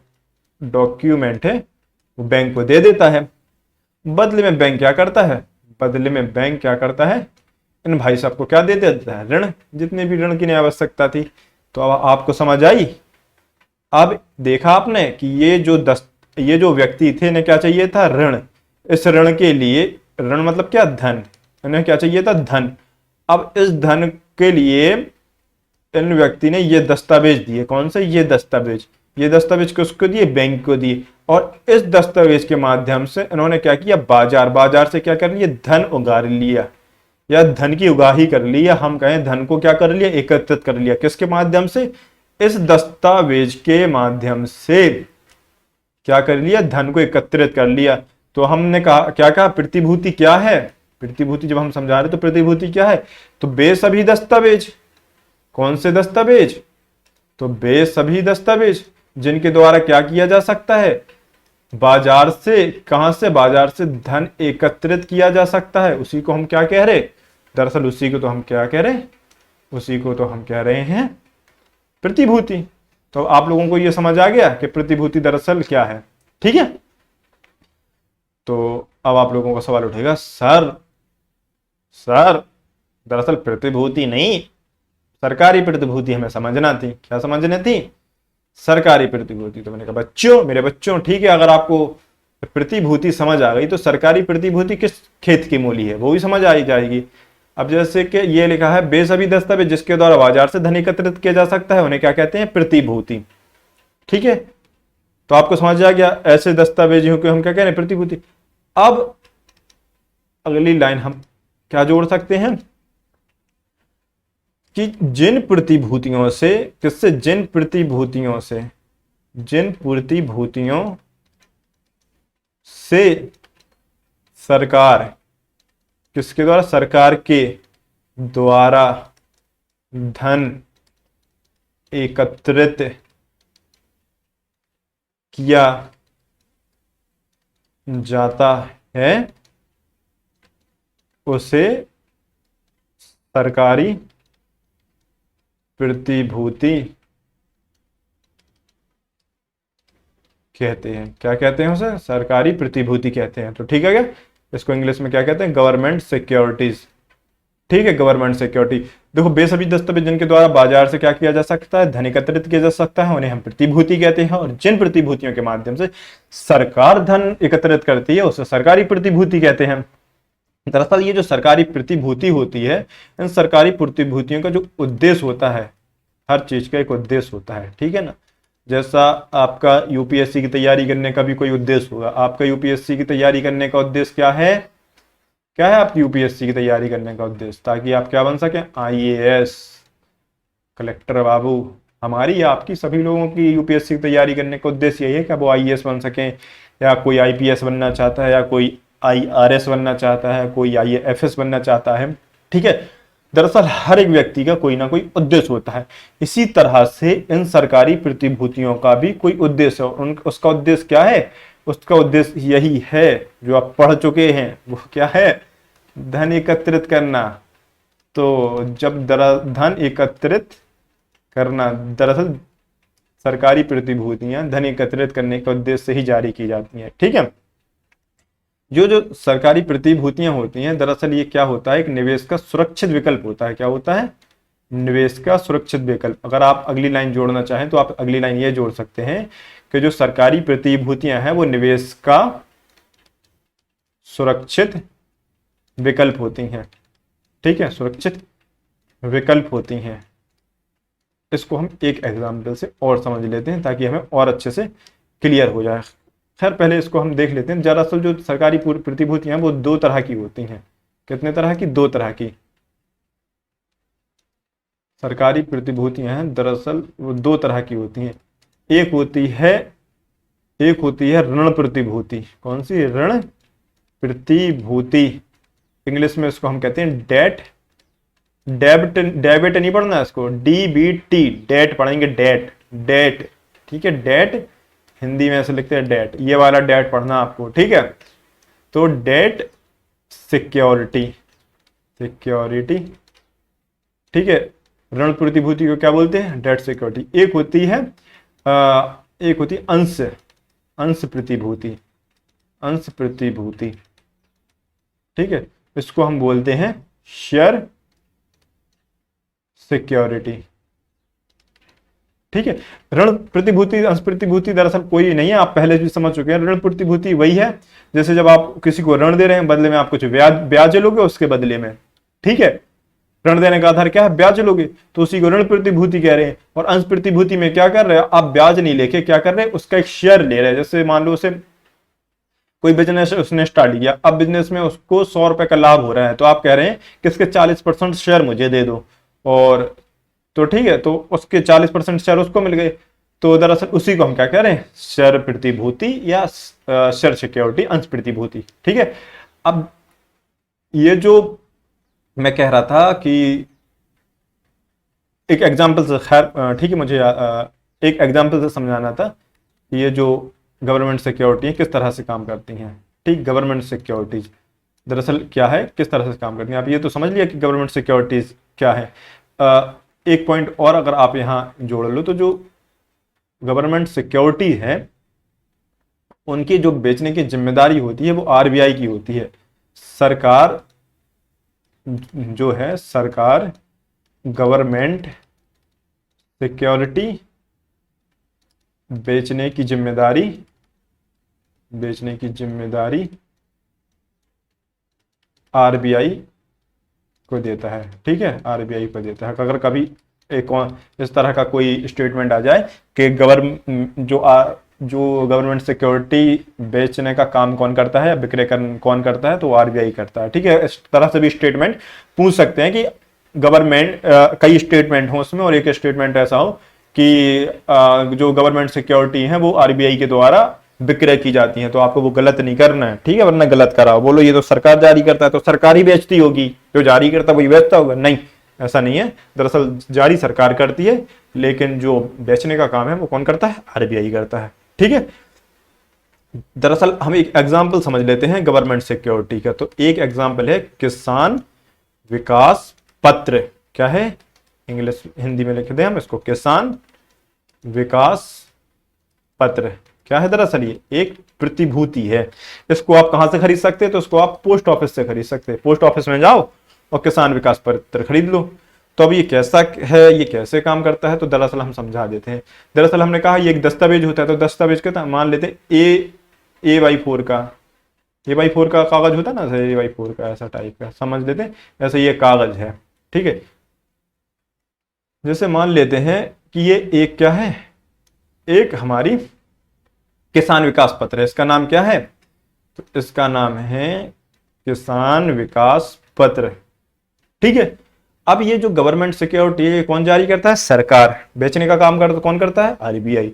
डॉक्यूमेंट है वो बैंक को दे देता है। बदले में बैंक क्या करता है, इन भाई साहब को क्या दे देता है? ऋण। जितने भी ऋण की आवश्यकता थी। तो अब आपको समझ आई। अब देखा आपने कि ये जो व्यक्ति थे, इन्हें क्या चाहिए था? ऋण। इस ऋण के लिए, ऋण मतलब क्या? धन। इन्हें क्या चाहिए था? धन। अब इस धन के लिए इन व्यक्ति ने ये दस्तावेज दिए। कौन से? ये दस्तावेज किसको दिए? बैंक को दिए। और इस दस्तावेज के माध्यम से इन्होंने क्या किया? बाजार से क्या कर लिया? धन उगार लिया, या धन की उगाही कर ली, या हम कहें धन को क्या कर लिया? एकत्रित कर लिया। किसके माध्यम से? इस दस्तावेज के माध्यम से क्या कर लिया? धन को एकत्रित कर लिया। तो हमने कहा प्रतिभूति क्या है? प्रतिभूति जब हम समझा रहे तो प्रतिभूति क्या है? तो वे सभी दस्तावेज। कौन से दस्तावेज? तो वे सभी दस्तावेज जिनके द्वारा क्या किया जा सकता है? बाजार से। कहां से? बाजार से धन एकत्रित किया जा सकता है। उसी को हम क्या कह रहे? दरअसल उसी को तो हम क्या कह रहे? उसी को तो हम कह रहे हैं प्रतिभूति। तो आप लोगों को यह समझ आ गया कि प्रतिभूति दरअसल क्या है। ठीक है, तो अब आप लोगों का सवाल उठेगा, सर दरअसल प्रतिभूति नहीं, सरकारी प्रतिभूति हमें समझना थी। क्या समझनी थी? सरकारी प्रतिभूति। तो मैंने कहा मेरे बच्चों, ठीक है, अगर आपको प्रतिभूति समझ आ गई तो सरकारी प्रतिभूति किस खेत की मूली है वो भी समझ आ ही जाएगी। अब जैसे कि ये लिखा है बेसभी दस्तावेज जिसके द्वारा बाजार से धन एकत्रित किया जा सकता है उन्हें क्या कहते हैं, प्रतिभूति। ठीक है, तो आपको समझ आ गया ऐसे दस्तावेजों को हम क्या कह रहे हैं, प्रतिभूति। अब अगली लाइन हम क्या जोड़ सकते हैं कि जिन प्रतिभूतियों से, किससे, जिन प्रतिभूतियों से, जिन प्रतिभूतियों से सरकार, किसके द्वारा, सरकार के द्वारा धन एकत्रित किया जाता है उसे सरकारी प्रतिभूति कहते हैं। क्या कहते हैं उसे, सरकारी प्रतिभूति कहते हैं। तो ठीक है क्या, इसको इंग्लिश में क्या कहते हैं, गवर्नमेंट सिक्योरिटीज। ठीक है, गवर्नमेंट सिक्योरिटी। देखो बेसभी दस्तावेज जिनके द्वारा बाजार से क्या किया जा सकता है, धन एकत्रित किया जा सकता है, उन्हें हम प्रतिभूति कहते हैं। और जिन प्रतिभूतियों के माध्यम से सरकार धन एकत्रित करती है उसे सरकारी प्रतिभूति कहते हैं। दरअसल ये जो सरकारी प्रतिभूति होती है, इन सरकारी प्रतिभूतियों का जो उद्देश्य होता है, हर चीज का एक उद्देश्य होता है। ठीक है ना, जैसा आपका यूपीएससी की तैयारी करने का भी कोई उद्देश्य होगा। आपका यूपीएससी की तैयारी करने का उद्देश्य क्या है, क्या है आपकी यूपीएससी की तैयारी करने का उद्देश्य, ताकि आप क्या बन सकें, आईएएस, कलेक्टर बाबू। हमारी या आपकी, सभी लोगों की यूपीएससी की तैयारी करने का उद्देश्य यही है कि वो आईएएस बन सकें, या कोई आईपीएस बनना चाहता है, या कोई आईआरएस बनना चाहता है, कोई आईएफएस बनना चाहता है। ठीक है, दरअसल हर एक व्यक्ति का कोई ना कोई उद्देश्य होता है। इसी तरह से इन सरकारी प्रतिभूतियों का भी कोई उद्देश्य है। उसका उद्देश्य क्या है, उसका उद्देश्य यही है जो आप पढ़ चुके हैं, वो क्या है, धन एकत्रित करना। तो जब धन एकत्रित करना, दरअसल सरकारी प्रतिभूतियां धन एकत्रित करने के उद्देश्य से ही जारी की जाती हैं। ठीक है, जो जो सरकारी प्रतिभूतियां होती हैं, दरअसल ये क्या होता है, एक निवेश का सुरक्षित विकल्प होता है। क्या होता है, निवेश का सुरक्षित विकल्प। अगर आप अगली लाइन जोड़ना चाहें तो आप अगली लाइन ये जोड़ सकते हैं कि जो सरकारी प्रतिभूतियां हैं वो निवेश का सुरक्षित विकल्प होती हैं। ठीक है, सुरक्षित विकल्प होती हैं। इसको हम एक एग्जाम्पल से और समझ लेते हैं ताकि हमें और अच्छे से क्लियर हो जाए। खैर पहले इसको हम देख लेते हैं। दरअसल जो सरकारी प्रतिभूतियां हैं वो दो तरह की होती हैं। कितने तरह की, दो तरह की सरकारी प्रतिभूतियां हैं, दरअसल वो दो तरह की होती हैं। एक होती है ऋण प्रतिभूति। कौन सी, ऋण प्रतिभूति। इंग्लिश में इसको हम कहते हैं डेट। डेबिट नहीं पढ़ना है इसको, डीबीटी, डेट पढ़ेंगे, डेट। ठीक है, डेट हिंदी में ऐसे लिखते हैं डेट, ये वाला डेट पढ़ना आपको। ठीक है, तो डेट सिक्योरिटी। ठीक है, ऋण प्रतिभूति को क्या बोलते हैं, डेट सिक्योरिटी। एक होती है अंश प्रतिभूति। ठीक है, इसको हम बोलते हैं शेयर सिक्योरिटी। ठीक है, ऋण प्रतिभूति, अंश प्रतिभूति दरअसल कोई नहीं है, आप पहले भी समझ चुके हैं। ऋण प्रतिभूति वही है जैसे जब आप किसी को ऋण दे रहे हैं, बदले में आप कुछ ब्याज लोगे उसके बदले में। ठीक है, ऋण देने का आधार क्या है, ब्याज लोगे, तो उसी को ऋण प्रतिभूति कह रहे हैं। और अंश प्रतिभूति में क्या कर रहे हैं, आप ब्याज नहीं लेके क्या कर रहे हैं, उसका एक शेयर ले रहे हैं। जैसे मान लो उसे कोई बिजनेस उसने स्टार्ट किया, अब बिजनेस में उसको 100 रुपए का लाभ हो रहा है, तो आप कह रहे हैं कि इसके 40% शेयर मुझे दे दो। और तो ठीक है, तो उसके 40% शेयर उसको मिल गए। तो दरअसल उसी को हम क्या कह रहे हैं, शेयर प्रतिभूति या शेयर सिक्योरिटी, अंश प्रतिभूति। ठीक है, अब ये जो मैं कह रहा था कि एक एग्जाम्पल से, खैर ठीक है, मुझे एक एग्जाम्पल से समझाना था कि ये जो गवर्नमेंट सिक्योरिटी है किस तरह से काम करती हैं। ठीक, गवर्नमेंट सिक्योरिटीज दरअसल क्या है, किस तरह से काम करती हैं। आप ये तो समझ लिया कि गवर्नमेंट सिक्योरिटीज क्या है। एक पॉइंट और अगर आप यहाँ जोड़ लो, तो जो गवर्नमेंट सिक्योरिटी है उनकी जो बेचने की जिम्मेदारी होती है वो आरबीआई की होती है। सरकार जो है, सरकार गवर्नमेंट सिक्योरिटी बेचने की जिम्मेदारी आरबीआई को देता है, ठीक है, आरबीआई को देता है। अगर कभी एक इस तरह का कोई स्टेटमेंट आ जाए कि जो गवर्नमेंट सिक्योरिटी बेचने का काम कौन करता है या विक्रय कौन करता है, तो आरबीआई करता है, ठीक है। इस तरह से भी स्टेटमेंट पूछ सकते हैं कि गवर्नमेंट कई स्टेटमेंट हो उसमें और एक स्टेटमेंट ऐसा हो कि जो गवर्नमेंट सिक्योरिटी है वो आरबीआई के द्वारा विक्रय की जाती है, तो आपको वो गलत नहीं करना है, ठीक है, वरना गलत कराओ, बोलो ये तो सरकार जारी करता है तो सरकार ही बेचती होगी, जो जारी करता है वही बेचता होगा, नहीं, ऐसा नहीं है। दरअसल जारी सरकार करती है, लेकिन जो बेचने का काम है वो कौन करता है, आरबीआई करता है, ठीक है। दरअसल हम एक एग्जाम्पल समझ लेते हैं गवर्नमेंट सिक्योरिटी का, तो एक एग्जाम्पल है किसान विकास पत्र। क्या है, इंग्लिश हिंदी में लिख दें हम इसको, किसान विकास पत्र। क्या है, दरअसल ये एक प्रतिभूति है। इसको आप कहां से खरीद सकते हैं, तो इसको आप पोस्ट ऑफिस से खरीद सकते हैं। पोस्ट ऑफिस में जाओ और किसान विकास पत्र खरीद लो। तो अब ये कैसा है, ये कैसे काम करता है, तो दरअसल हम समझा देते हैं। दरअसल हमने कहा ये एक दस्तावेज होता है, तो दस्तावेज कहता है, मान लेते हैं A/4 का, A/4 का कागज होता है ना, A/4 का ऐसा टाइप का समझ लेते हैं, ऐसे ये कागज है, ठीक है। जैसे मान लेते हैं कि ये एक क्या है, एक हमारी किसान विकास पत्र है। इसका नाम क्या है, तो इसका नाम है किसान विकास पत्र, ठीक है। अब ये जो गवर्नमेंट सिक्योरिटी है कौन जारी करता है, सरकार। बेचने का काम करता कौन करता है, आरबीआई,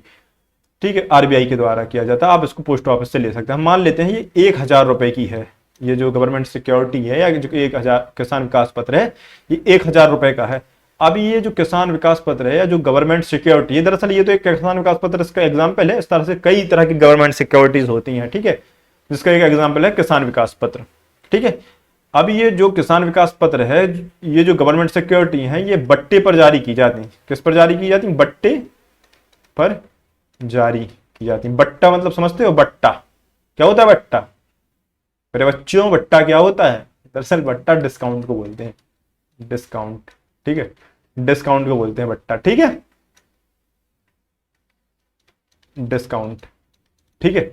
ठीक है, आरबीआई के द्वारा किया जाता है। आप इसको पोस्ट ऑफिस से ले सकते हैं। मान लेते हैं ये 1000 रुपए की है, ये जो गवर्नमेंट सिक्योरिटी है या जो 1000 किसान विकास पत्र है, ये 1000 रुपए का है। अब ये जो किसान विकास पत्र है या जो गवर्नमेंट सिक्योरिटी है, दरअसल ये तो एक किसान विकास पत्र इसका एग्जाम्पल है। इस तरह से कई तरह की गवर्नमेंट सिक्योरिटीज होती हैं, ठीक है, जिसका एक एग्जाम्पल है किसान विकास पत्र, ठीक है। अब ये जो किसान विकास पत्र है, ये जो गवर्नमेंट सिक्योरिटी है, ये बट्टे पर जारी की जाती है। किस पर जारी की जाती है, बट्टे पर जारी की जाती है। बट्टा मतलब समझते हो, बट्टा क्या होता है, बट्टा मेरे बच्चों, बट्टा क्या होता है, दरअसल बट्टा डिस्काउंट को बोलते हैं, डिस्काउंट, ठीक है, डिस्काउंट को बोलते हैं बट्टा, ठीक है, डिस्काउंट, ठीक है,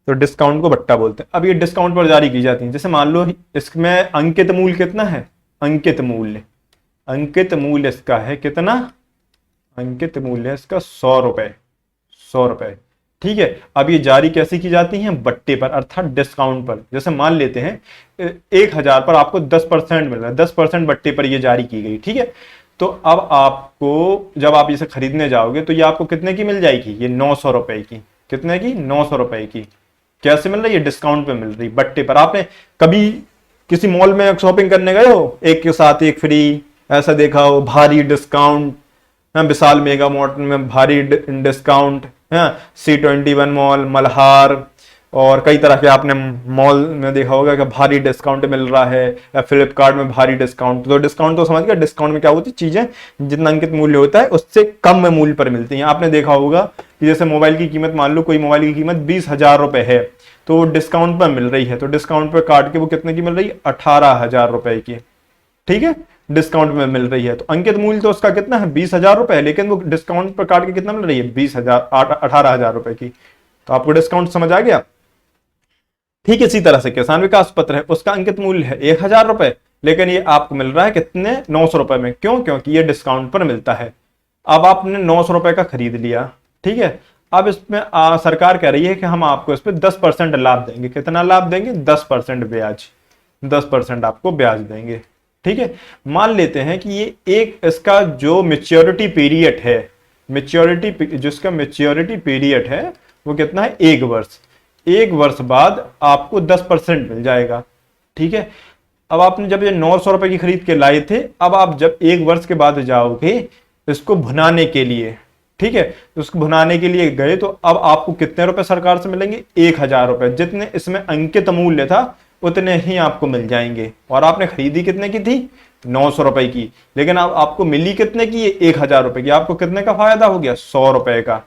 तो डिस्काउंट को बट्टा बोलते हैं। अब ये डिस्काउंट पर जारी की जाती है। जैसे मान लो इसमें अंकित मूल्य कितना है, अंकित मूल्य इसका है कितना, अंकित मूल्य इसका 100 रुपए, 100 रुपए, ठीक है। अब ये जारी कैसे की जाती है, बट्टे पर, अर्थात डिस्काउंट पर। जैसे मान लेते हैं 1000 पर आपको 10% मिल रहा है, 10% बट्टे पर ये जारी की गई, ठीक है। तो अब आपको जब आप इसे खरीदने जाओगे तो ये आपको कितने की मिल जाएगी, ये 900 रुपए की, कितने की, 900 रुपए की। कैसे मिल रही है, डिस्काउंट पे मिल रही, बट्टे पर। आपने कभी किसी मॉल में शॉपिंग करने गए हो, एक के साथ एक फ्री, ऐसा देखा हो, भारी डिस्काउंट, विशाल मेगा मार्ट में भारी डिस्काउंट, C21 मॉल, मल्हार और कई तरह के आपने मॉल में देखा होगा कि भारी डिस्काउंट मिल रहा है, या फ्लिपकार्ट में भारी डिस्काउंट। तो डिस्काउंट तो समझ गया, डिस्काउंट में क्या होती है, चीजें जितना अंकित मूल्य होता है उससे कम में मूल्य पर मिलती हैं। आपने देखा होगा कि जैसे मोबाइल की कीमत, मान लो कोई मोबाइल की कीमत 20,000 रुपए है, तो डिस्काउंट पर मिल रही है, तो डिस्काउंट पर काट के वो कितने की मिल रही है, 18,000 रुपए की, ठीक है, डिस्काउंट में मिल रही है। तो अंकित मूल्य तो उसका कितना है, 20,000 रुपए, लेकिन वो डिस्काउंट पर काट के कितना मिल रही है, 18,000 रुपए की। तो आपको डिस्काउंट समझ आ गया, ठीक। इसी तरह से किसान विकास पत्र है, उसका अंकित मूल्य है 1000 रुपए, लेकिन ये आपको मिल रहा है कितने, 900 रुपए में। क्यों, क्योंकि ये डिस्काउंट पर मिलता है। अब आपने 900 रुपए का खरीद लिया, ठीक है। अब इसमें सरकार कह रही है कि हम आपको इस पे 10% लाभ देंगे। कितना लाभ देंगे, 10% ब्याज, 10% आपको ब्याज देंगे, ठीक है। मान लेते हैं कि ये एक इसका जो मैच्योरिटी पीरियड है, जिसका मैच्योरिटी पीरियड है वो कितना है, 1 वर्ष। 1 वर्ष बाद आपको 10% मिल जाएगा, ठीक है। अब आपने जब ये 900 रुपए की खरीद के लाए थे, अब आप जब 1 वर्ष के बाद जाओगे इसको भुनाने के लिए, ठीक है, तो उसको भुनाने के लिए गए, तो अब आपको कितने रुपए सरकार से मिलेंगे, 1000 रुपए। जितने इसमें अंकित मूल्य था उतने ही आपको मिल जाएंगे। और आपने खरीदी कितने की थी, 900 रुपए की, लेकिन अब आपको मिली कितने की, 1000 रुपए की। आपको कितने का फायदा हो गया, 100 रुपए का,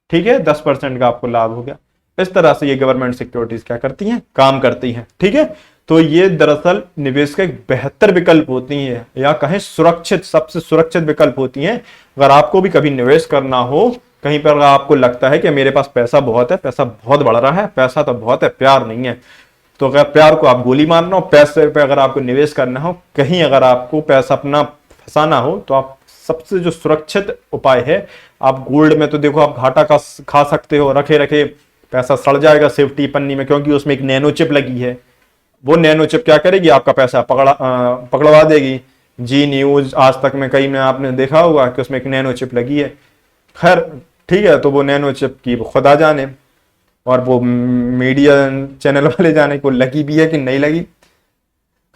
ठीक है, 10% का आपको लाभ हो गया। इस तरह से ये गवर्नमेंट सिक्योरिटीज क्या करती हैं, काम करती हैं, ठीक है। तो ये दरअसल निवेश का एक बेहतर विकल्प होती है, या कहें सुरक्षित, सबसे सुरक्षित विकल्प होती हैं। अगर आपको भी कभी निवेश करना हो कहीं पर, अगर आपको लगता है कि मेरे पास पैसा बहुत है, पैसा बहुत बढ़ रहा है, पैसा तो बहुत है, प्यार नहीं है, तो अगर प्यार को आप गोली मारना हो, पैसे पे अगर आपको निवेश करना हो, कहीं अगर आपको पैसा अपना फंसाना हो, तो आप सबसे जो सुरक्षित उपाय है, आप गोल्ड में तो देखो आप घाटा का खा सकते हो, रखे रखे पैसा सड़ जाएगा सेफ्टी पन्नी में, क्योंकि उसमें एक नैनो चिप लगी है। वो नैनो चिप क्या करेगी, आपका पैसा पकड़वा देगी। जी न्यूज, आज तक में कई में आपने देखा होगा कि उसमें एक नैनो चिप लगी है। खैर ठीक है, तो वो नैनो चिप की खुदा जाने, और वो मीडिया चैनल वाले जाने को लगी भी है कि नहीं लगी।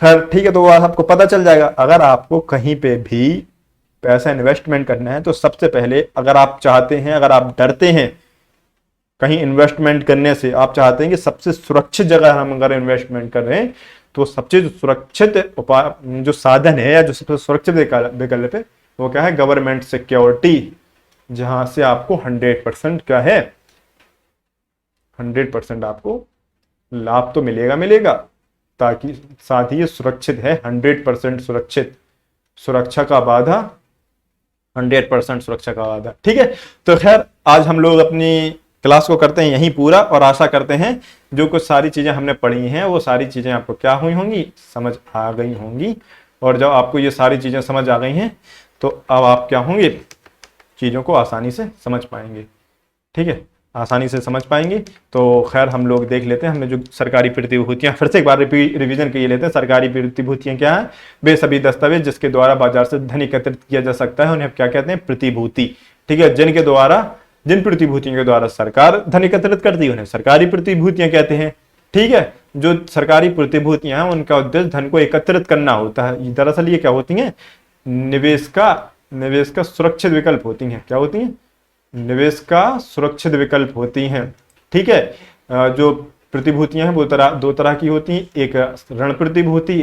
खैर ठीक है, तो वो आपको पता चल जाएगा। अगर आपको कहीं पे भी पैसा इन्वेस्टमेंट करना है, तो सबसे पहले अगर आप चाहते हैं, अगर आप डरते हैं कहीं इन्वेस्टमेंट करने से, आप चाहते हैं कि सबसे सुरक्षित जगह हम अगर इन्वेस्टमेंट कर रहे हैं, तो सबसे जो सुरक्षित उपाय, जो साधन है या जो सबसे सुरक्षित विकल्प है, वो क्या है, गवर्नमेंट सिक्योरिटी, जहां से आपको 100% क्या है, 100% आपको लाभ तो मिलेगा, ताकि साथ ही ये सुरक्षित है, 100% सुरक्षित, सुरक्षा का वादा, 100% सुरक्षा का वादा। ठीक है, तो खैर आज हम लोग अपनी क्लास को करते हैं यहीं पूरा, और आशा करते हैं जो कुछ सारी चीजें हमने पढ़ी हैं वो सारी चीजें आपको क्या हुई होंगी, समझ आ गई होंगी। और जब आपको ये सारी चीजें समझ आ गई हैं, तो अब आप क्या होंगे, चीजों को आसानी से समझ पाएंगे। ठीक है, आसानी से समझ पाएंगे। तो खैर हम लोग देख लेते हैं, हमने जो सरकारी प्रतिभूतियां, फिर से एक बार रिवीजन कर लेते हैं। सरकारी प्रतिभूतियां क्या है, वे सभी दस्तावेज जिसके द्वारा बाजार से धन एकत्रित किया जा सकता है, उन्हें क्या कहते हैं, प्रतिभूति। ठीक है, जिन प्रतिभूतियों के द्वारा सरकार धन एकत्रित करती है उन्हें सरकारी प्रतिभूतियां कहते हैं। ठीक है, जो सरकारी प्रतिभूतियां हैं उनका उद्देश्य धन को एकत्रित करना होता है। दरअसल ये क्या होती हैं, निवेश का सुरक्षित विकल्प होती हैं। क्या होती हैं, निवेश का सुरक्षित विकल्प होती हैं। ठीक है, जो प्रतिभूतियां हैं वो दो तरह की होती हैं। एक ऋण प्रतिभूति,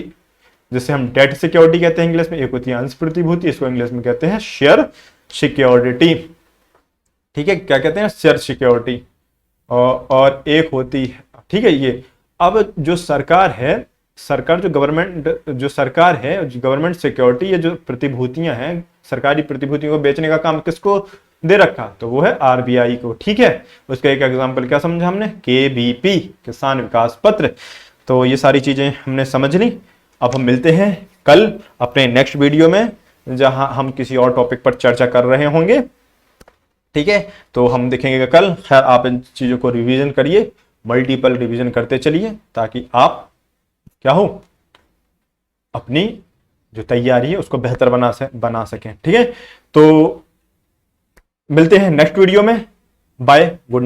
जिसे हम डेट सिक्योरिटी कहते हैं इंग्लिश में, एक होती है अंश प्रतिभूति, इसको इंग्लिश में कहते हैं शेयर सिक्योरिटी। ठीक है, क्या कहते हैं, शेयर सिक्योरिटी। और एक होती है, ठीक है, ये अब जो सरकार है, जो गवर्नमेंट सिक्योरिटी, ये जो प्रतिभूतियां हैं, सरकारी प्रतिभूतियों को बेचने का काम किसको दे रखा, तो वो है आरबीआई को। ठीक है, उसका एक एग्जांपल क्या समझा हमने, केबीपी, किसान विकास पत्र। तो ये सारी चीजें हमने समझ ली। अब हम मिलते हैं कल अपने नेक्स्ट वीडियो में, जहां हम किसी और टॉपिक पर चर्चा कर रहे होंगे। ठीक है, तो हम देखेंगे कल। खैर आप इन चीजों को रिवीजन करिए, मल्टीपल रिवीजन करते चलिए, ताकि आप क्या हो, अपनी जो तैयारी है उसको बेहतर बना सकें। ठीक है, तो मिलते हैं नेक्स्ट वीडियो में। Bye, good.